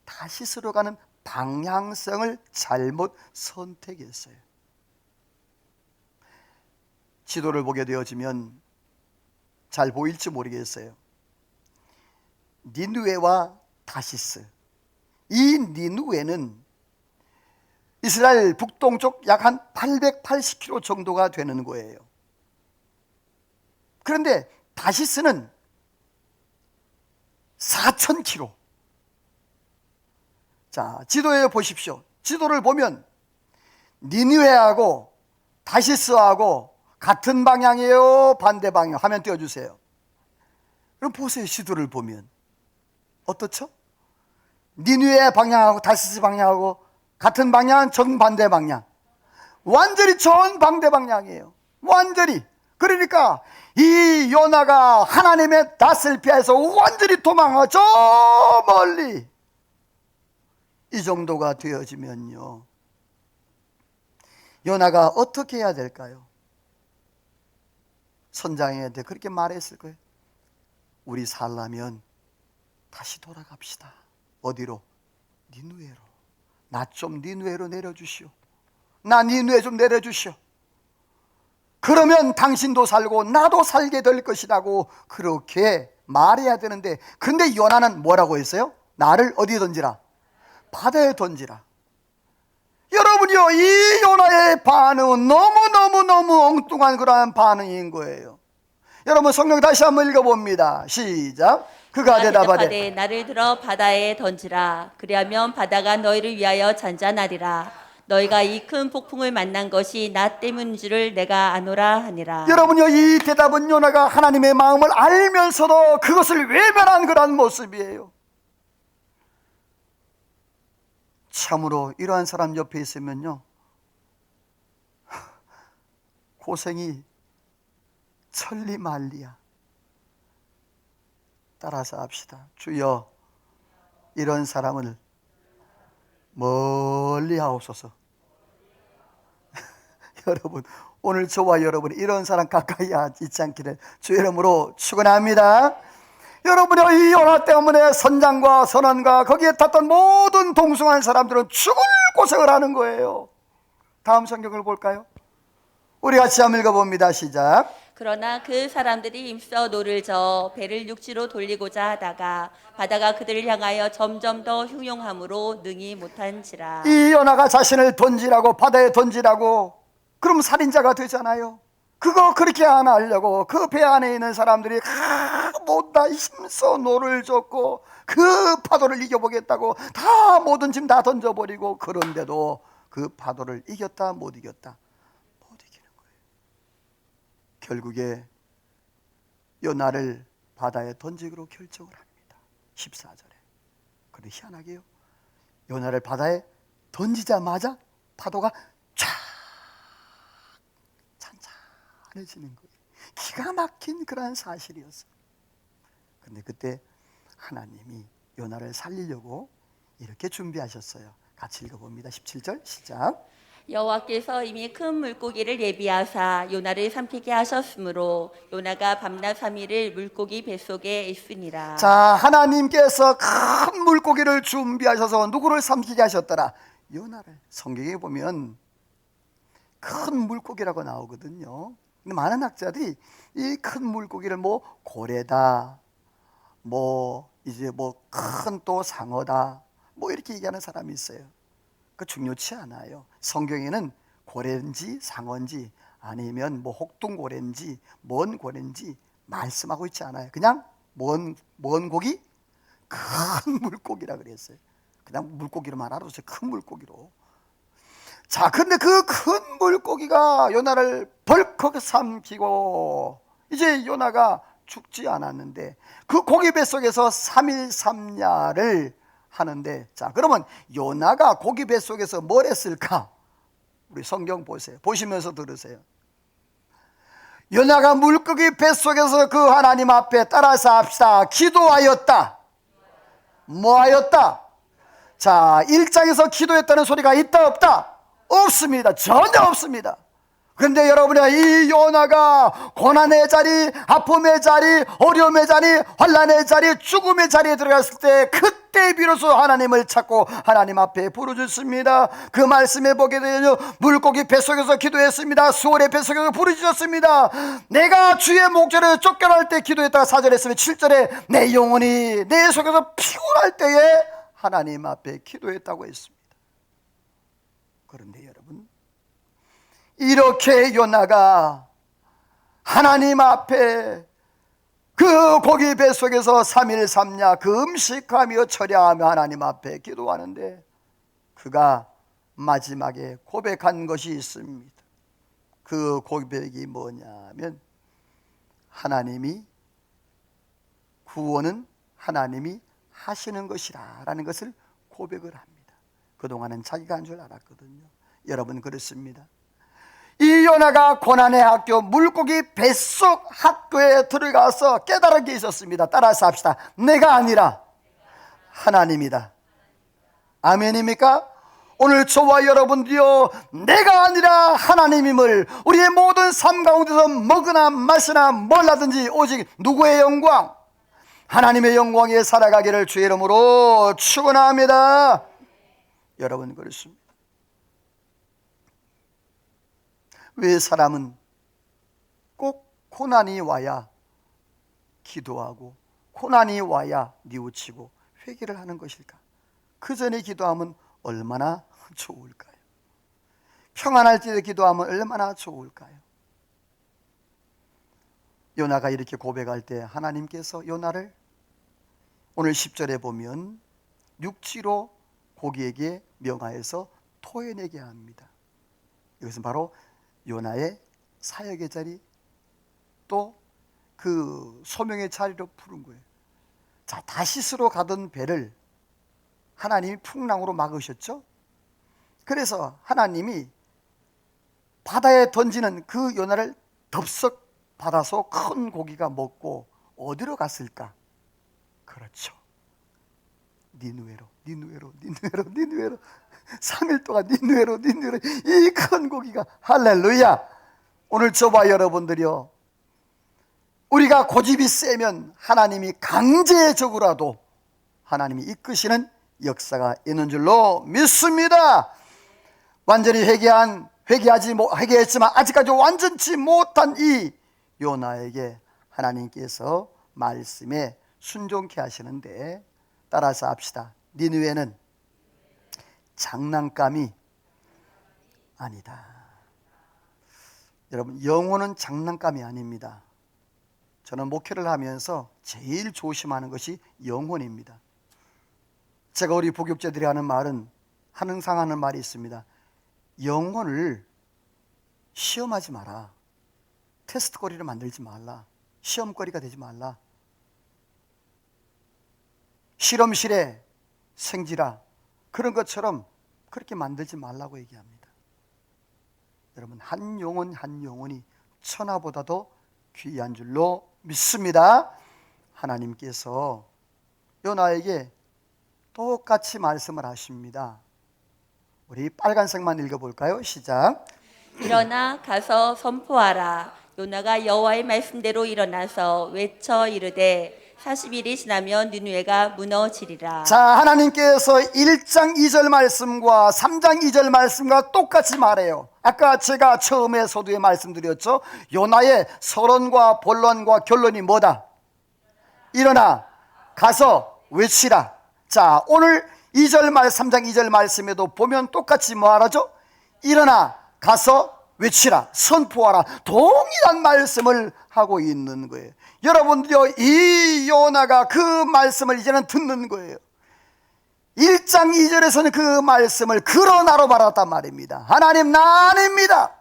다시스로 가는 방향성을 잘못 선택했어요. 지도를 보게 되어지면 잘 보일지 모르겠어요. 니느웨와 다시스, 이 니느웨는 이스라엘 북동쪽 약 한 880km 정도가 되는 거예요. 그런데 다시스는 4000km. 자, 지도에 보십시오. 지도를 보면 니느웨하고 다시스하고 같은 방향이에요, 반대 방향? 화면 띄워주세요. 그럼 보세요. 지도를 보면 어떻죠? 니느웨 방향하고 다시스 방향하고 같은 방향, 정반대 방향. 완전히 정반대 방향이에요. 완전히. 그러니까 이 요나가 하나님의 낯을 피해서 완전히 도망가 저 멀리. 이 정도가 되어지면요, 요나가 어떻게 해야 될까요? 선장한테 그렇게 말했을 거예요. 우리 살려면 다시 돌아갑시다. 어디로? 니느웨로. 나 좀 니느웨로 내려주시오. 나 니느웨 좀 내려주시오. 그러면 당신도 살고 나도 살게 될 것이라고 그렇게 말해야 되는데, 근데 요나는 뭐라고 했어요? 나를 어디에 던지라? 바다에 던지라. 여러분이요, 이 요나의 반응은 너무 엉뚱한 그러한 반응인 거예요. 여러분, 성경 다시 한번 읽어봅니다. 시작. 그가 대답하되 나를 들어 바다에 던지라. 그리하면 바다가 너희를 위하여 잔잔하리라. 너희가 이 큰 폭풍을 만난 것이 나 때문인 줄을 내가 아노라 하니라. 여러분요, 이 대답은 요나가 하나님의 마음을 알면서도 그것을 외면한 그런 모습이에요. 참으로 이러한 사람 옆에 있으면요, 고생이 천리만리야. 따라서 합시다. 주여, 이런 사람을 멀리 하옵소서. 여러분, 오늘 저와 여러분이 이런 사람 가까이 있지 않기를 주의 이름으로 축원합니다. 여러분이 이 요나 때문에 선장과 선원과 거기에 탔던 모든 동승한 사람들은 죽을 고생을 하는 거예요. 다음 성경을 볼까요? 우리 같이 한번 읽어봅니다. 시작. 그러나 그 사람들이 힘써 노를 저어 배를 육지로 돌리고자 하다가 바다가 그들을 향하여 점점 더 흉용함으로 능히 못한지라. 이 요나가 자신을 던지라고, 바다에 던지라고, 그럼 살인자가 되잖아요. 그거 그렇게 안 하려고 그 배 안에 있는 사람들이 모두 힘써 노를 젓고 그 파도를 이겨보겠다고 다 모든 짐 다 던져버리고, 그런데도 그 파도를 이겼다 못 이겼다? 못 이기는 거예요. 결국에 요나를 바다에 던지기로 결정을 합니다. 14절에. 그런데 희한하게요, 요나를 바다에 던지자마자 파도가 쫙 찬찬해지는 거예요. 기가 막힌 그러한 사실이었어요. 그런데 그때 하나님이 요나를 살리려고 이렇게 준비하셨어요. 같이 읽어봅니다. 17절 시작. 여호와께서 이미 큰 물고기를 예비하사 요나를 삼키게 하셨으므로 요나가 밤낮 3일을 물고기 뱃속에 있으니라. 자, 하나님께서 큰 물고기를 준비하셔서 누구를 삼키게 하셨더라? 요나를. 성경에 보면 큰 물고기라고 나오거든요. 근데 많은 학자들이 이 큰 물고기를 뭐 고래다, 뭐 이제 뭐 큰 또 상어다, 뭐 이렇게 얘기하는 사람이 있어요. 그 중요치 않아요. 성경에는 고래인지 상어인지 아니면 뭐 혹둥고래인지 뭔 고래인지 말씀하고 있지 않아요. 그냥 뭔 고기? 큰 물고기라 그랬어요. 그냥 물고기로만 알아두세요. 큰 물고기로. 자, 근데 그 큰 물고기가 요나를 벌컥 삼키고 이제 요나가 죽지 않았는데 그 고기 뱃속에서 3일 3야를 하는데, 자, 그러면 요나가 고기 뱃속에서 뭘 했을까? 우리 성경 보세요. 보시면서 들으세요. 요나가 물고기 뱃속에서 그 하나님 앞에 따라서 합시다. 기도하였다. 뭐 하였다? 자, 1장에서 기도했다는 소리가 있다 없다? 없습니다. 전혀 없습니다. 그런데 여러분이 이 요나가 고난의 자리, 아픔의 자리, 어려움의 자리, 환난의 자리, 죽음의 자리에 들어갔을 때 그때 비로소 하나님을 찾고 하나님 앞에 부르짖습니다. 그 말씀에 보게 되면 물고기 뱃속에서 기도했습니다. 수월의 뱃속에서 부르짖었습니다. 내가 주의 목전에 쫓겨날 때 기도했다가 4절에 쓰면 7절에 내 영혼이 내 속에서 피곤할 때에 하나님 앞에 기도했다고 했습니다. 그런데 여러분, 이렇게 요나가 하나님 앞에 그 고기 뱃속에서 3일 3야 금식하며 철야하며 하나님 앞에 기도하는데 그가 마지막에 고백한 것이 있습니다. 그 고백이 뭐냐면 하나님이 구원은 하나님이 하시는 것이라 라는 것을 고백을 합니다. 그동안은 자기가 한 줄 알았거든요. 여러분, 그렇습니다. 이 요나가 고난의 학교 물고기 뱃속 학교에 들어가서 깨달은 게 있었습니다. 따라서 합시다. 내가 아니라 하나님이다. 아멘입니까? 오늘 저와 여러분들이요, 내가 아니라 하나님임을 우리의 모든 삶 가운데서 먹으나 마시나 뭘 하든지 오직 누구의 영광? 하나님의 영광에 살아가기를 주의 이름으로 축원합니다. 여러분, 그렇습니다. 왜 사람은 꼭 고난이 와야 기도하고 고난이 와야 뉘우치고 회개를 하는 것일까? 그 전에 기도하면 얼마나 좋을까요? 평안할 때 기도하면 얼마나 좋을까요? 요나가 이렇게 고백할 때 하나님께서 요나를 오늘 10절에 보면 육지로 고기에게 명하여서 토해내게 합니다. 이것은 바로 요나의 사역의 자리, 또 그 소명의 자리로 부른 거예요. 자, 다시스로 가던 배를 하나님이 풍랑으로 막으셨죠. 그래서 하나님이 바다에 던지는 그 요나를 덥석 받아서 큰 고기가 먹고 어디로 갔을까? 그렇죠, 니누에로 3일 동안 니누에로 이 큰 고기가, 할렐루야. 오늘 저와 여러분들이요, 우리가 고집이 세면 하나님이 강제적으로라도 하나님이 이끄시는 역사가 있는 줄로 믿습니다. 완전히 회개했지만 아직까지 완전치 못한 이 요나에게 하나님께서 말씀에 순종케 하시는데, 따라서 합시다. 니느웨는 장난감이 아니다. 여러분, 영혼은 장난감이 아닙니다. 저는 목회를 하면서 제일 조심하는 것이 영혼입니다. 제가 우리 부교육자들이 하는 말은, 항상 하는 말이 있습니다. 영혼을 시험하지 마라. 테스트거리를 만들지 말라. 시험거리가 되지 말라. 실험실에 생지라, 그런 것처럼 그렇게 만들지 말라고 얘기합니다. 여러분, 한 영혼이 천하보다도 귀한 줄로 믿습니다. 하나님께서 요나에게 똑같이 말씀을 하십니다. 우리 빨간색만 읽어볼까요? 시작. 일어나 가서 선포하라. 요나가 여호와의 말씀대로 일어나서 외쳐 이르되 40일이 지나면 느누에가 무너지리라. 자, 하나님께서 1장 2절 말씀과 3장 2절 말씀과 똑같이 말해요. 아까 제가 처음에 서두에 말씀드렸죠. 요나의 서론과 본론과 결론이 뭐다? 일어나 가서 외치라. 자, 오늘 2절 말 3장 2절 말씀에도 보면 똑같이 뭐 하라죠? 일어나 가서 외치라, 선포하라, 동일한 말씀을 하고 있는 거예요. 여러분들이요, 이 요나가 그 말씀을 이제는 듣는 거예요. 1장 2절에서는 그 말씀을 그러나로 말했단 말입니다. 하나님, 나 아닙니다.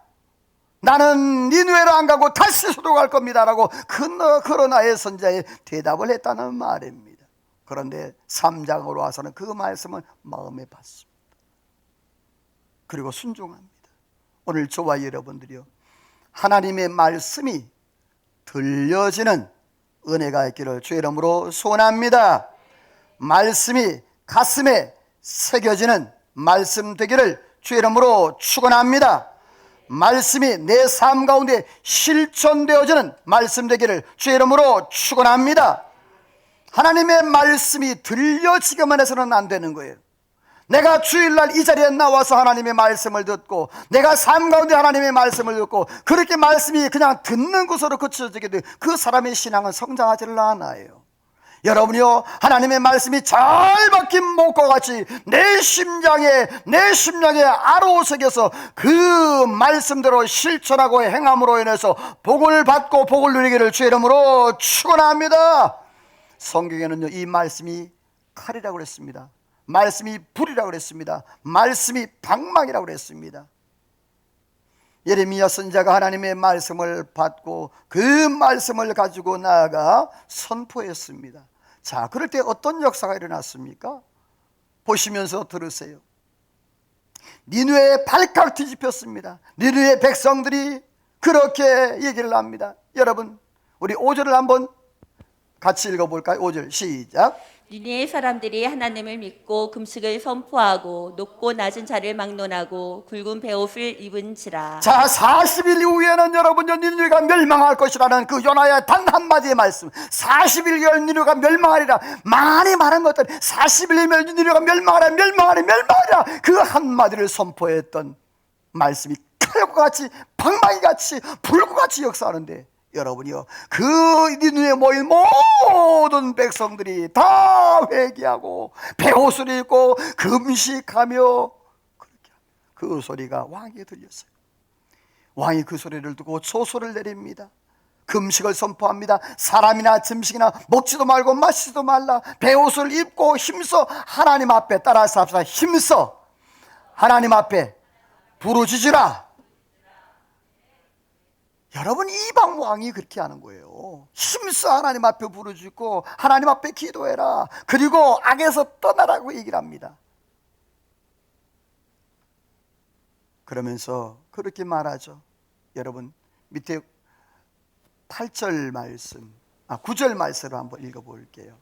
나는 니느웨로 안 가고 다시스로 갈 겁니다 라고 그러나의 선자의 대답을 했다는 말입니다. 그런데 3장으로 와서는 그 말씀을 마음에 받습니다. 그리고 순종합니다. 오늘 저와 여러분들이요, 하나님의 말씀이 들려지는 은혜가 있기를 주의 이름으로 소원합니다. 말씀이 가슴에 새겨지는 말씀 되기를 주의 이름으로 축원합니다. 말씀이 내 삶 가운데 실천되어지는 말씀 되기를 주의 이름으로 축원합니다. 하나님의 말씀이 들려지기만 해서는 안 되는 거예요. 내가 주일날 이 자리에 나와서 하나님의 말씀을 듣고, 내가 삶 가운데 하나님의 말씀을 듣고, 그렇게 말씀이 그냥 듣는 것으로 그쳐지게 돼, 그 사람의 신앙은 성장하지를 않아요. 여러분이요, 하나님의 말씀이 잘 박힌 목과 같이 내 심장에 아로새겨서 그 말씀대로 실천하고 행함으로 인해서 복을 받고 복을 누리기를 주의 이름으로 축원합니다. 성경에는요, 이 말씀이 칼이라고 그랬습니다. 말씀이 불이라고 그랬습니다. 말씀이 방망이라고 그랬습니다. 예레미야 선지자가 하나님의 말씀을 받고 그 말씀을 가지고 나아가 선포했습니다. 자, 그럴 때 어떤 역사가 일어났습니까? 보시면서 들으세요. 니느웨에 발칵 뒤집혔습니다. 니느웨 백성들이 그렇게 얘기를 합니다. 여러분, 우리 5절을 한번 같이 읽어볼까요? 5절 시작. 니느웨 사람들이 하나님을 믿고 금식을 선포하고 높고 낮은 자를 막론하고 굵은 베옷을 입은지라. 자, 40일 이후에는 여러분요, 니느웨가 멸망할 것이라는 그 요나의 단 한마디의 말씀, 40일 니느웨가 멸망하리라, 많이 말한 것들, 40일이면 니느웨가 멸망하리라 그 한마디를 선포했던 말씀이 칼과 같이 방망이 같이 불과 같이 역사하는데, 여러분이요, 그 니느웨에 모인 모든 백성들이 다 회개하고 베옷을 입고 금식하며 그렇게 그 소리가 왕에게 들렸어요. 왕이 그 소리를 듣고 조소를 내립니다. 금식을 선포합니다. 사람이나 짐승이나 먹지도 말고 마시지도 말라. 베옷을 입고 힘써 하나님 앞에, 따라서 합시다, 힘써 하나님 앞에 부르짖으라. 여러분, 이방 왕이 그렇게 하는 거예요. 힘써 하나님 앞에 부르짖고 하나님 앞에 기도해라. 그리고 악에서 떠나라고 얘기를 합니다. 그러면서 그렇게 말하죠. 여러분, 밑에 8절 말씀, 9절 말씀을 한번 읽어볼게요.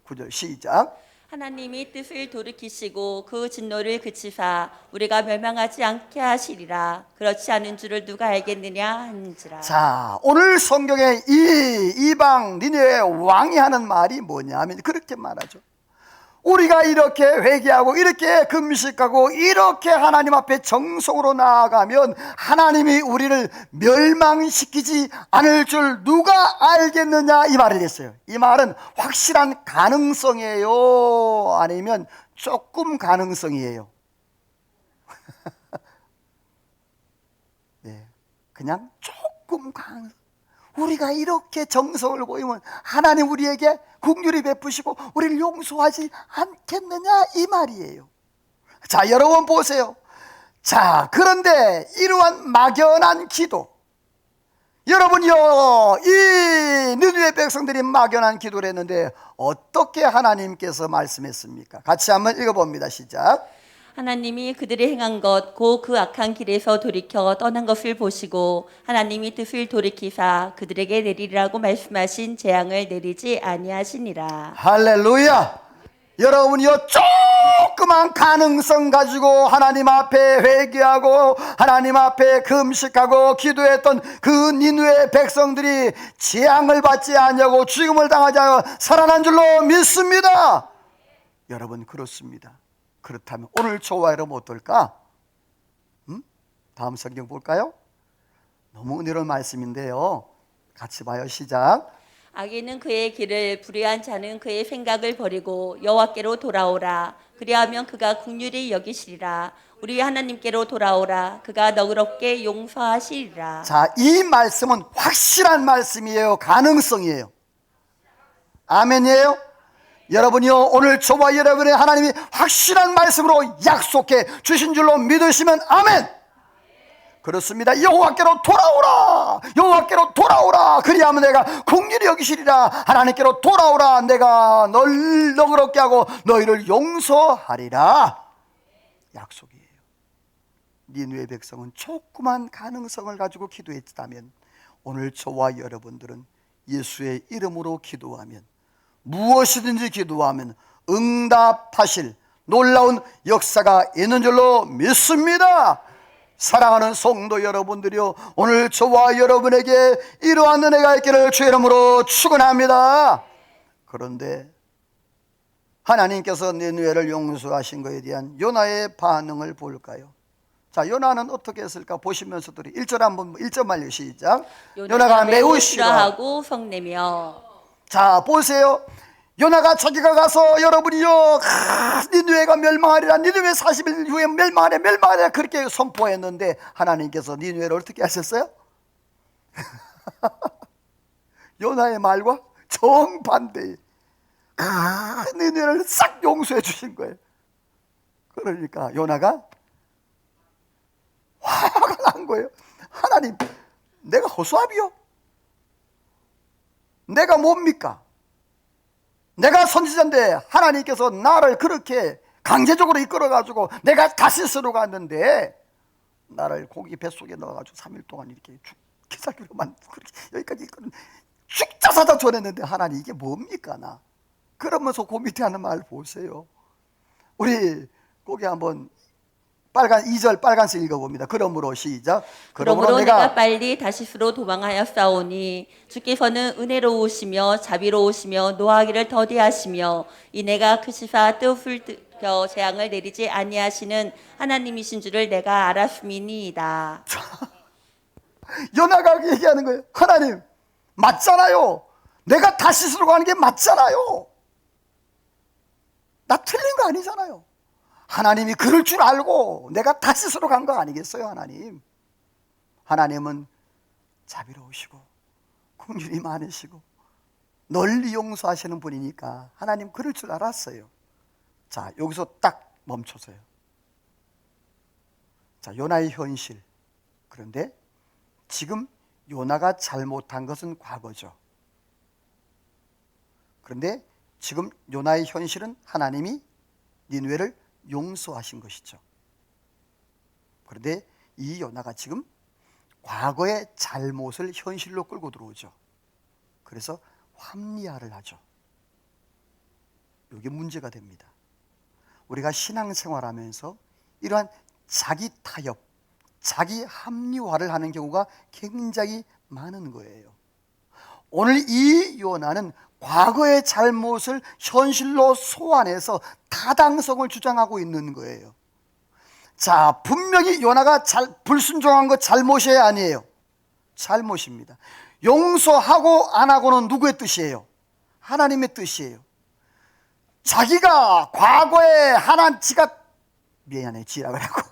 9절 시작. 하나님이 뜻을 돌이키시고 그 진노를 그치사 우리가 멸망하지 않게 하시리라. 그렇지 않은 줄을 누가 알겠느냐 한지라. 자, 오늘 성경에 이 이방 니느웨 왕이 하는 말이 뭐냐 하면 그렇게 말하죠. 우리가 이렇게 회개하고 이렇게 금식하고 이렇게 하나님 앞에 정성으로 나아가면 하나님이 우리를 멸망시키지 않을 줄 누가 알겠느냐, 이 말을 했어요. 이 말은 확실한 가능성이에요, 아니면 조금 가능성이에요? 네, 그냥 조금 가능성. 우리가 이렇게 정성을 보이면 하나님 우리에게 긍휼히 베푸시고 우리를 용서하지 않겠느냐, 이 말이에요. 자, 여러분 보세요. 자, 그런데 이러한 막연한 기도, 여러분이요, 이 느느웨 백성들이 막연한 기도를 했는데 어떻게 하나님께서 말씀했습니까? 같이 한번 읽어봅니다. 시작. 하나님이 그들이 행한 것 곧 그 악한 길에서 돌이켜 떠난 것을 보시고 하나님이 뜻을 돌이키사 그들에게 내리라고 말씀하신 재앙을 내리지 아니하시니라. 할렐루야. 여러분이요 조그만 가능성 가지고 하나님 앞에 회개하고 하나님 앞에 금식하고 기도했던 그 니느웨 백성들이 재앙을 받지 않냐고 죽음을 당하지 않고 살아난 줄로 믿습니다. 여러분 그렇습니다. 그렇다면 오늘 저와 여러분 어떨까? 다음 성경 볼까요? 너무 은혜로운 말씀인데요. 같이 봐요. 시작. 악인은 그의 길을, 불의한 자는 그의 생각을 버리고 여호와께로 돌아오라. 그리하면 그가 긍휼히 여기시리라. 우리 하나님께로 돌아오라. 그가 너그럽게 용서하시리라. 자, 이 말씀은 확실한 말씀이에요. 가능성이에요. 아멘이에요. 여러분이요 오늘 저와 여러분의 하나님이 확실한 말씀으로 약속해 주신 줄로 믿으시면 아멘. 그렇습니다. 여호와께로 돌아오라. 여호와께로 돌아오라. 그리하면 내가 긍휼히 여기시리라. 하나님께로 돌아오라. 내가 널 너그럽게 하고 너희를 용서하리라. 약속이에요. 니느웨 백성은 조그만 가능성을 가지고 기도했다면 오늘 저와 여러분들은 예수의 이름으로 기도하면 무엇이든지 기도하면 응답하실 놀라운 역사가 있는 줄로 믿습니다. 사랑하는 성도 여러분들이요 오늘 저와 여러분에게 이러한 은혜가 있기를 주의 이름으로 축원합니다. 그런데 하나님께서 니느웨를 용서하신 것에 대한 요나의 반응을 볼까요? 자, 요나는 어떻게 했을까 보시면서도 1절 한번 1절 시작. 요나가 매우 싫어하고 성내며. 자, 보세요. 요나가 자기가 가서 여러분이요 니느웨가 멸망하리라. 니느웨 40일 후에 멸망하리라 그렇게 선포했는데 하나님께서 니느웨를 어떻게 하셨어요? 요나의 말과 정반대의 니느웨를 싹 용서해 주신 거예요. 그러니까 요나가 화가 난 거예요. 하나님, 내가 허수아비요? 내가 뭡니까? 내가 선지자인데 하나님께서 나를 그렇게 강제적으로 이끌어가지고 내가 다시스로 갔는데 나를 고기 뱃속에 넣어가지고 3일 동안 이렇게 죽게 살기로만 여기까지 죽자사자 전했는데 하나님 이게 뭡니까 나? 그러면서 그 밑에 하는 말 보세요. 우리 거기 한번 빨간 2절 빨간색 읽어봅니다. 그러므로 시작. 그러므로 내가 빨리 다시스로 도망하였사오니 주께서는 은혜로우시며 자비로우시며 노하기를 더디하시며 이내가 크시사 뜻을 들여 재앙을 내리지 아니하시는 하나님이신 줄을 내가 알았음이니이다. 요나가 얘기하는 거예요. 하나님 맞잖아요. 내가 다시스로 가는 게 맞잖아요. 나 틀린 거 아니잖아요. 하나님이 그럴 줄 알고 내가 다시스로 간 거 아니겠어요? 하나님은 자비로우시고 긍휼이 많으시고 널리 용서하시는 분이니까 하나님 그럴 줄 알았어요. 자, 여기서 딱 멈춰서요. 자, 요나의 현실. 그런데 지금 요나가 잘못한 것은 과거죠. 그런데 지금 요나의 현실은 하나님이 니느웨를 용서하신 것이죠. 그런데 이 요나가 지금 과거의 잘못을 현실로 끌고 들어오죠. 그래서 합리화를 하죠. 이게 문제가 됩니다. 우리가 신앙생활하면서 이러한 자기 타협, 자기 합리화를 하는 경우가 굉장히 많은 거예요. 오늘 이 요나는 과거의 잘못을 현실로 소환해서 타당성을 주장하고 있는 거예요. 자, 분명히 요나가 불순종한 거 잘못이 아니에요. 잘못입니다. 용서하고 안 하고는 누구의 뜻이에요? 하나님의 뜻이에요. 자기가 과거에 지가 미안해 지라 그랬고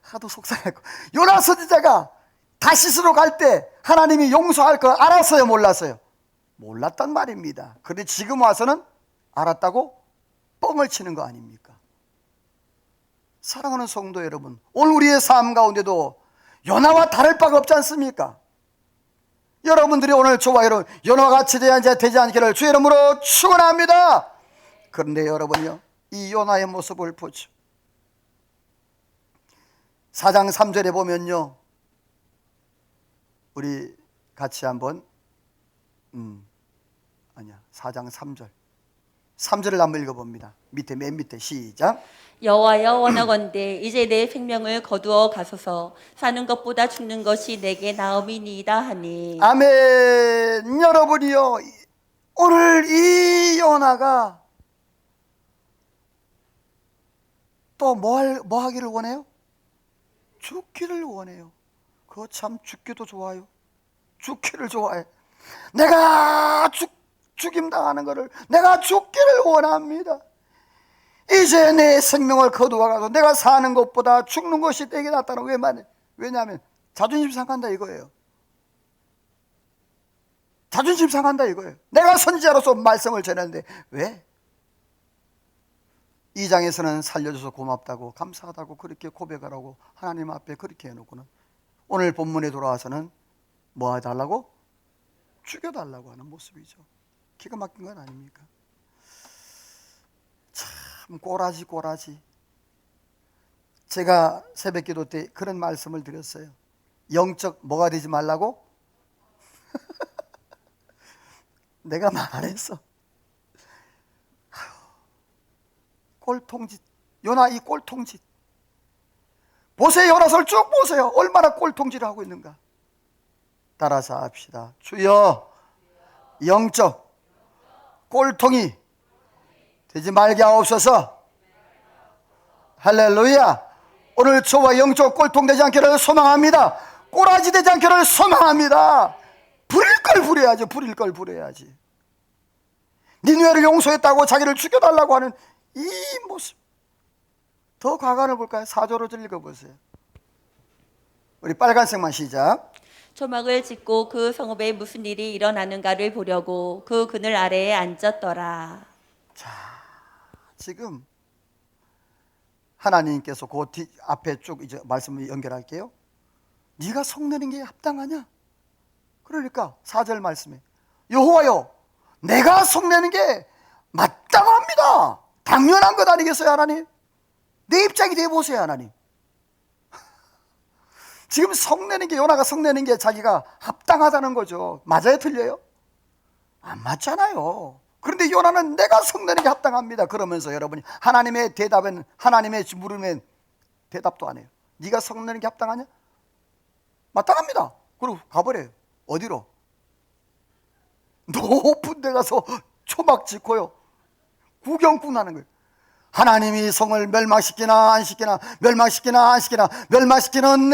하도 속상했고 요나 선지자가 다시스로 갈 때 하나님이 용서할 거 알았어요? 몰랐어요? 몰랐단 말입니다. 그런데 지금 와서는 알았다고 뻥을 치는 거 아닙니까? 사랑하는 성도 여러분, 오늘 우리의 삶 가운데도 요나와 다를 바가 없지 않습니까? 여러분들이 오늘 저와 여러분 요나와 같이 되지 않기를 주의 이름으로 축원합니다. 그런데 여러분요, 이 요나의 모습을 보죠. 4장 3절에 보면요, 우리 같이 한번 4장 3절. 3절을 한번 읽어봅니다. 밑에 맨 밑에 시작. 여호와여 원하건대 이제 내 생명을 거두어 가소서. 사는 것보다 죽는 것이 내게 나음이니이다 하니. 아멘. 여러분이요, 오늘 이 요나가 또 뭐 하기를 원해요? 죽기를 원해요. 그거 참 죽기도 좋아요. 죽기를 좋아해. 내가 죽임 당하는 것을 내가 죽기를 원합니다. 이제 내 생명을 거두어가서 내가 사는 것보다 죽는 것이 내게 낫다는. 왜냐하면 자존심 상한다 이거예요. 자존심 상한다 이거예요. 내가 선지자로서 말씀을 전했는데 왜? 2장에서는 살려줘서 고맙다고 감사하다고 그렇게 고백하라고 하나님 앞에 그렇게 해놓고는 오늘 본문에 돌아와서는 뭐 해달라고? 죽여달라고 하는 모습이죠. 기가 막힌 건 아닙니까? 참 꼬라지. 제가 새벽기도 때 그런 말씀을 드렸어요. 영적 뭐가 되지 말라고? 내가 말 안 했어. 꼴통짓. 요나 이 꼴통짓. 보세요. 요나서를 쭉 보세요. 얼마나 꼴통짓을 하고 있는가. 따라서 합시다. 주여 영적 꼴통이 되지 말게 하옵소서. 할렐루야. 오늘 저와 영적 꼴통 되지 않기를 소망합니다. 꼬라지 되지 않기를 소망합니다. 부릴 걸 부려야지. 니느웨를 용서했다고 자기를 죽여달라고 하는 이 모습. 더 과관을 볼까요? 4절을 읽어보세요. 우리 빨간색만 시작. 초막을 짓고 그 성읍에 무슨 일이 일어나는가를 보려고 그 그늘 아래에 앉았더라. 자, 지금 하나님께서 그 앞에 쭉 이제 말씀을 연결할게요. 네가 성내는 게 합당하냐? 그러니까 4절 말씀에 여호와여 내가 성내는 게 마땅합니다. 당연한 것 아니겠어요 하나님? 내 입장이 돼보세요 하나님. 지금 성내는 게 요나가 성내는 게 자기가 합당하다는 거죠. 맞아요 틀려요? 안 맞잖아요. 그런데 요나는 내가 성내는 게 합당합니다 그러면서 여러분이 하나님의 대답은 하나님의 물으면 대답도 안 해요. 네가 성내는 게 합당하냐? 마땅합니다. 그리고 가버려요. 어디로? 높은 데 가서 초막 짓고요 구경꾼 하는 거예요. 하나님이 성을 멸망시키나 안 시키나 멸망시키나 안 시키나 멸망시키면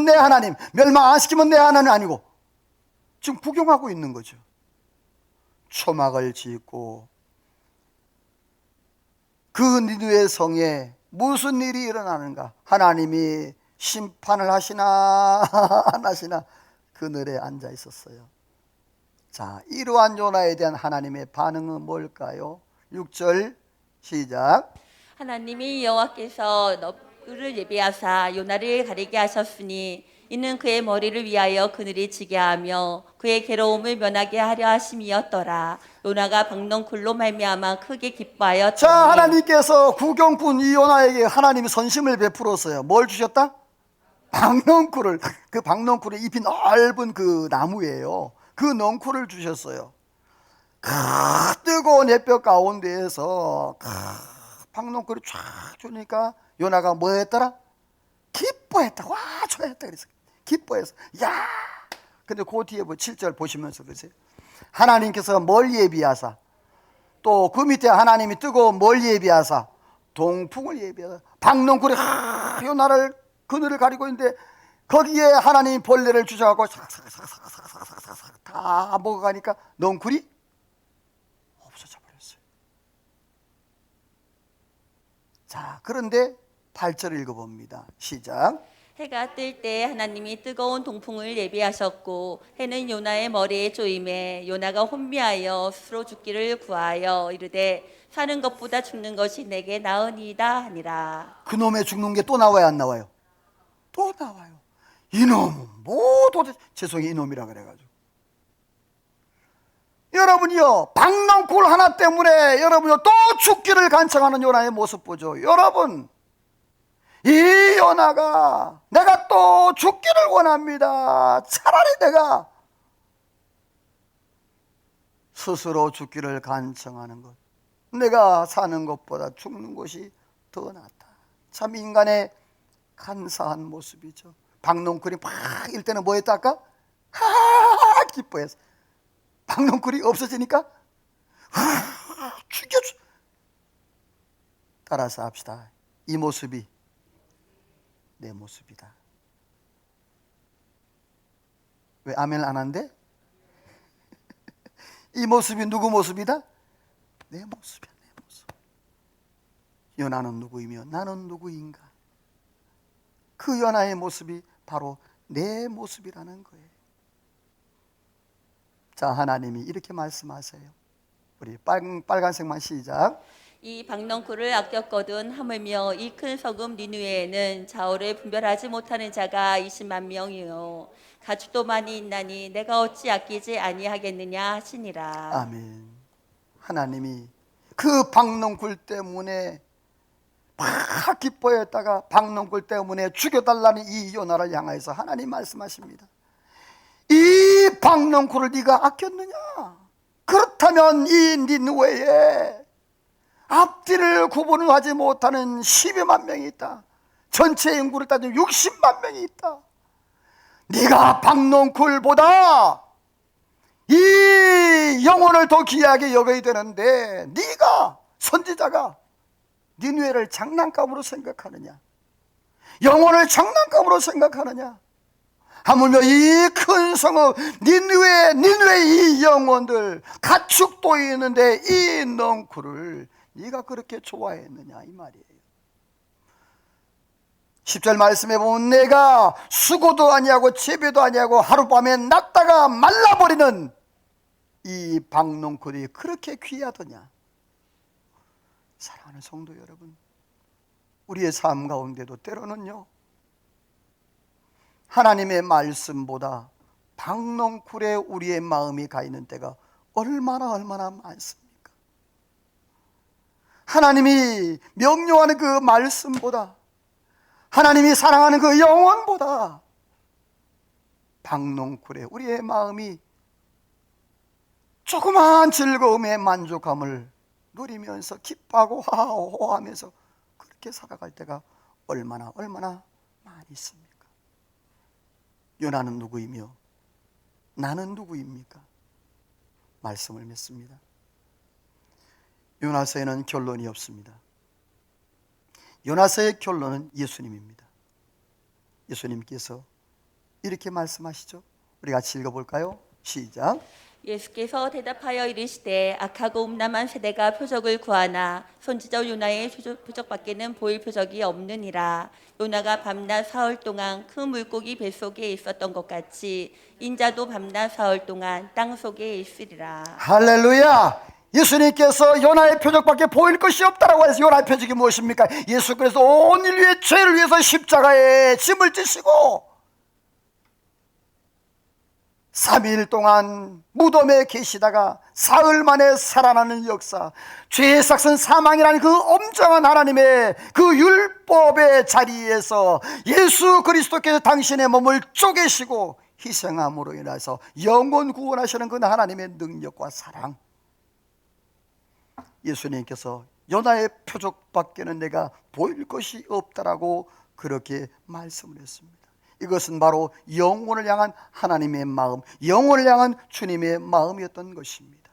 내 하나님 멸망 안 시키면 내 하나님 아니고 지금 구경하고 있는 거죠. 초막을 짓고 그 니느웨 성에 무슨 일이 일어나는가? 하나님이 심판을 하시나 안 하시나 그늘에 앉아 있었어요. 자, 이러한 요나에 대한 하나님의 반응은 뭘까요? 6절 시작. 하나님이 여호와께서 너를 예비하사 요나를 가리게 하셨으니 이는 그의 머리를 위하여 그늘이 지게 하며 그의 괴로움을 면하게 하려 하심이었더라. 요나가 박넝쿨로 말미암아 크게 기뻐하였더니. 자, 하나님께서 구경꾼 이 요나에게 하나님이 선심을 베풀었어요. 뭘 주셨다? 박넝쿨을. 그 박넝쿨의 잎이 넓은 그 나무예요. 그 넝쿨을 주셨어요. 뜨거운 햇볕 가운데에서 박넝쿨이 쫙 주니까 요나가 뭐 했더라? 기뻐했다. 와 좋아했다 그랬어. 기뻐해서 야. 근데 그 뒤에 7절 보시면서 그러세요. 하나님께서 뭘 예비하사 또 그 밑에 하나님이 뜨거운 뭘 예비하사 동풍을 예비하사 박넝쿨이 요나를 그늘을 가리고 있는데 거기에 하나님이 벌레를 주셔갖고 싹싹싹싹싹싹싹 다 먹어가니까 넝쿨이 없어져 버렸어요. 자, 그런데 8절 읽어봅니다. 시작. 해가 뜰 때 하나님이 뜨거운 동풍을 예비하셨고 해는 요나의 머리에 쪼임에 요나가 혼미하여 스스로 죽기를 구하여 이르되 사는 것보다 죽는 것이 내게 나으니이다 하니라. 그놈의 죽는 게 또 나와요 안 나와요? 또 나와요. 이놈은 뭐 도대체 죄송해요 이놈이라 그래가지고 여러분이요 박넝쿨 하나 때문에 여러분이요 또 죽기를 간청하는 요나의 모습 보죠. 여러분 이 요나가 내가 또 죽기를 원합니다. 차라리 내가 스스로 죽기를 간청하는 것, 내가 사는 것보다 죽는 것이 더 낫다. 참 인간의 간사한 모습이죠. 박농쿨이 막 일 때는 뭐 했다 아까? 하 기뻐했어. 박농쿨이 없어지니까 죽여. 따라서 합시다. 이 모습이 내 모습이다. 왜 아멘을 안 한대? 이 모습이 누구 모습이다? 내 모습이야, 내 모습. 요나는 누구이며 나는 누구인가? 그 요나의 모습이 바로 내 모습이라는 거예요. 자, 하나님이 이렇게 말씀하세요. 우리 빨간색만 시작. 이 박넝쿨을 아꼈거든 하물며 이 큰 성읍 니느웨에는 좌우를 분별하지 못하는 자가 20만 명이요 가축도 많이 있나니 내가 어찌 아끼지 아니하겠느냐 하시니라. 아멘. 하나님이 그 박농쿨 때문에 막 기뻐했다가 박농쿨 때문에 죽여달라는 이 요나를 향해서 하나님 말씀하십니다. 이 박농쿨을 네가 아꼈느냐? 그렇다면 이 니느웨에 앞뒤를 구분하지 못하는 12만 명이 있다. 전체 인구를 따지면 60만 명이 있다. 네가 박농쿨보다 이 영혼을 더 귀하게 여겨야 되는데 네가 선지자가 니느웨를 장난감으로 생각하느냐? 영혼을 장난감으로 생각하느냐? 하물며 이 큰 성읍 니느웨 이 영혼들 가축도 있는데 이 넝쿨을 네가 그렇게 좋아했느냐 이 말이에요. 10절 말씀해 보면 내가 수고도 아니하고 재배도 아니하고 하룻밤에 낫다가 말라버리는 이 박농쿨이 그렇게 귀하더냐. 사랑하는 성도 여러분, 우리의 삶 가운데도 때로는요 하나님의 말씀보다 박농쿨에 우리의 마음이 가 있는 때가 얼마나 많습니까? 하나님이 명령하는 그 말씀보다, 하나님이 사랑하는 그 영혼보다 박농쿨에 우리의 마음이 조그마한 즐거움의 만족함을 누리면서 기뻐하고 호하면서 그렇게 살아갈 때가 얼마나 많이 있습니까? 요나는 누구이며 나는 누구입니까? 말씀을 맺습니다. 요나서에는 결론이 없습니다. 요나서의 결론은 예수님입니다. 예수님께서 이렇게 말씀하시죠. 우리 같이 읽어볼까요? 시작. 예수께서 대답하여 이르시되 악하고 음란한 세대가 표적을 구하나 선지자 요나의 표적밖에는 보일 표적이 없느니라. 요나가 밤낮 사흘 동안 큰 물고기 뱃속에 있었던 것 같이 인자도 밤낮 사흘 동안 땅 속에 있으리라. 할렐루야. 예수님께서 요나의 표적밖에 보일 것이 없다라고 해서 요나의 표적이 무엇입니까? 예수께서 온 인류의 죄를 위해서 십자가에 짐을 지시고 3일 동안 무덤에 계시다가 사흘 만에 살아나는 역사, 죄의 삭은 사망이라는 그 엄정한 하나님의 그 율법의 자리에서 예수 그리스도께서 당신의 몸을 쪼개시고 희생함으로 인해서 영원 구원하시는 그 하나님의 능력과 사랑, 예수님께서 요나의 표적밖에는 내가 보일 것이 없다라고 그렇게 말씀을 했습니다. 이것은 바로 영혼을 향한 하나님의 마음, 영혼을 향한 주님의 마음이었던 것입니다.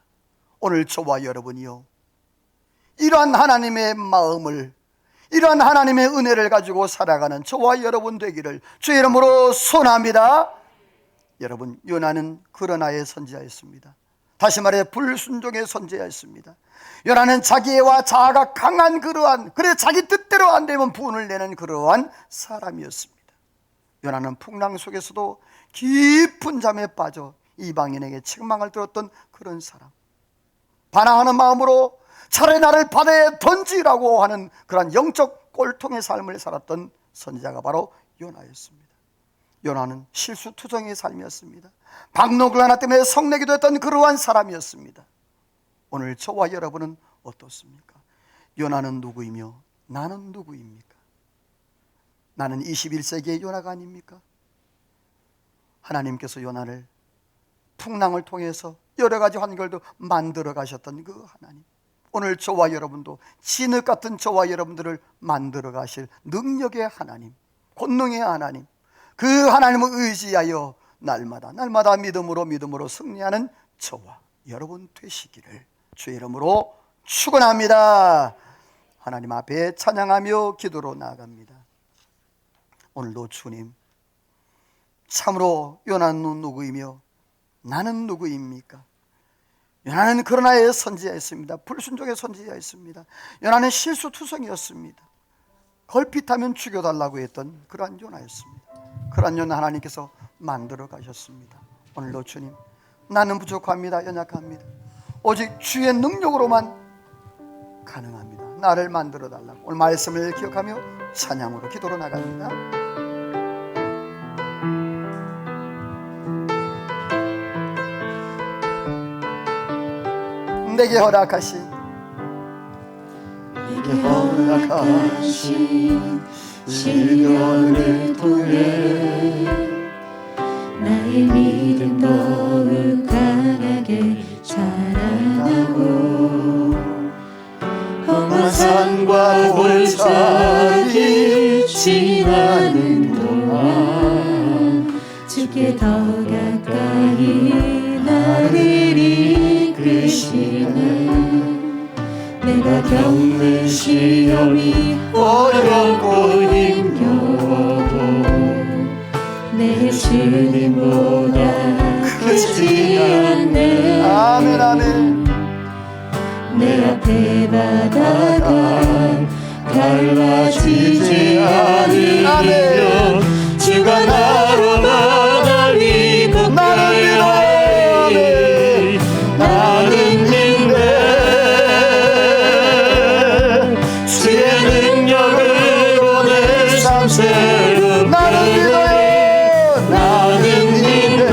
오늘 저와 여러분이요, 이러한 하나님의 마음을, 이러한 하나님의 은혜를 가지고 살아가는 저와 여러분 되기를 주의 이름으로 소원합니다. 여러분, 요나는 그러나의 선지자였습니다. 다시 말해 불순종의 선지자였습니다. 요나는 자기와 자아가 강한 그래 자기 뜻대로 안 되면 분을 내는 그러한 사람이었습니다. 요나는 풍랑 속에서도 깊은 잠에 빠져 이방인에게 책망을 들었던 그런 사람, 반항하는 마음으로 차라리 나를 바다에 던지라고 하는 그런 영적 꼴통의 삶을 살았던 선지자가 바로 요나였습니다. 요나는 실수투정의 삶이었습니다. 박농쿨 하나 때문에 성내기도 했던 그러한 사람이었습니다. 오늘 저와 여러분은 어떻습니까? 요나는 누구이며 나는 누구입니까? 나는 21세기의 요나가 아닙니까? 하나님께서 요나를 풍랑을 통해서 여러 가지 환경도 만들어 가셨던 그 하나님, 오늘 저와 여러분도 진흙 같은 저와 여러분들을 만들어 가실 능력의 하나님, 권능의 하나님, 그 하나님을 의지하여 날마다 믿음으로 승리하는 저와 여러분 되시기를 주의 이름으로 축원합니다. 하나님 앞에 찬양하며 기도로 나아갑니다. 오늘도 주님, 참으로 요나는 누구이며 나는 누구입니까? 요나는 그러나의 선지자였습니다. 불순종의 선지자였습니다. 요나는 실수투성이었습니다. 걸핏하면 죽여달라고 했던 그러한 요나였습니다. 그러한 요나 하나님께서 만들어 가셨습니다. 오늘도 주님, 나는 부족합니다. 연약합니다. 오직 주의 능력으로만 가능합니다. 나를 만들어 달라고 오늘 말씀을 기억하며 찬양으로 기도로 나갑니다. 내게 허락하신 시련을 통해 나의 믿음 더욱 강하게 자라나고 험한 산과 골짜기 지나는 동안 주께 더 가까이 나를 이끄시네. 내가 겪는 시험이 어렵고 힘겨워도 내 주님보다 크지 않네. 아멘 아멘. 내 앞에 바다가 갈라지지 않으면 주가 나로 나를 이끌어가네. 나는 믿네. 주의 능력으로 내 삶 새롭게 나는 믿어요. 나는 믿네.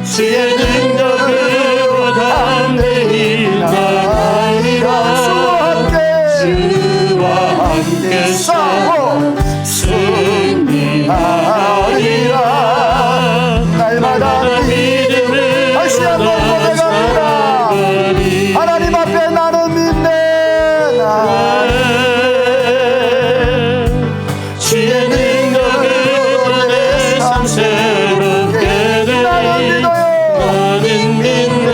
주의 능력으로 담대히 나가리라. 주와 함께 싸워 승리하리라. 날마다 믿음을 다시 한번 고백합니다. 하나님 앞에 나는 믿네. 주의 능력으로 내 삶 새롭게 돼. 나는 믿네.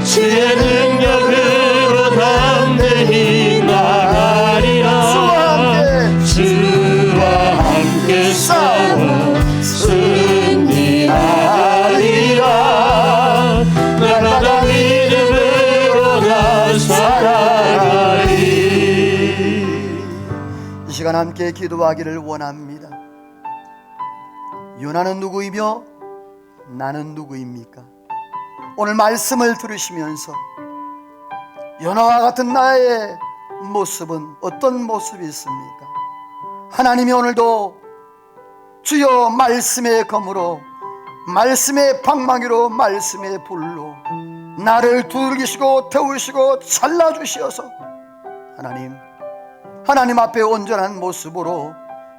주의 능력으로 담대히 나가리라. 주와 함께 싸워 승리하리라. 날마다 믿음으로 나 살아가리. 이 시간 함께 기도하기를 원합니다. 요나는 누구이며 나는 누구입니까? 오늘 말씀을 들으시면서 요나와 같은 나의 모습은 어떤 모습이 있습니까? 하나님이 오늘도 주여 말씀의 검으로, 말씀의 방망이로, 말씀의 불로 나를 두들기시고 태우시고 잘라주시어서 하나님 앞에 온전한 모습으로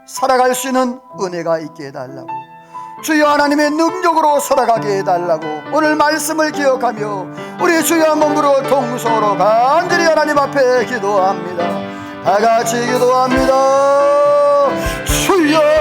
살아갈 수 있는 은혜가 있게 해달라고, 주여 하나님의 능력으로 살아가게 해달라고 오늘 말씀을 기억하며 우리 주여 한 몸으로 동서로 간절히 하나님 앞에 기도합니다. 다같이 기도합니다. 주여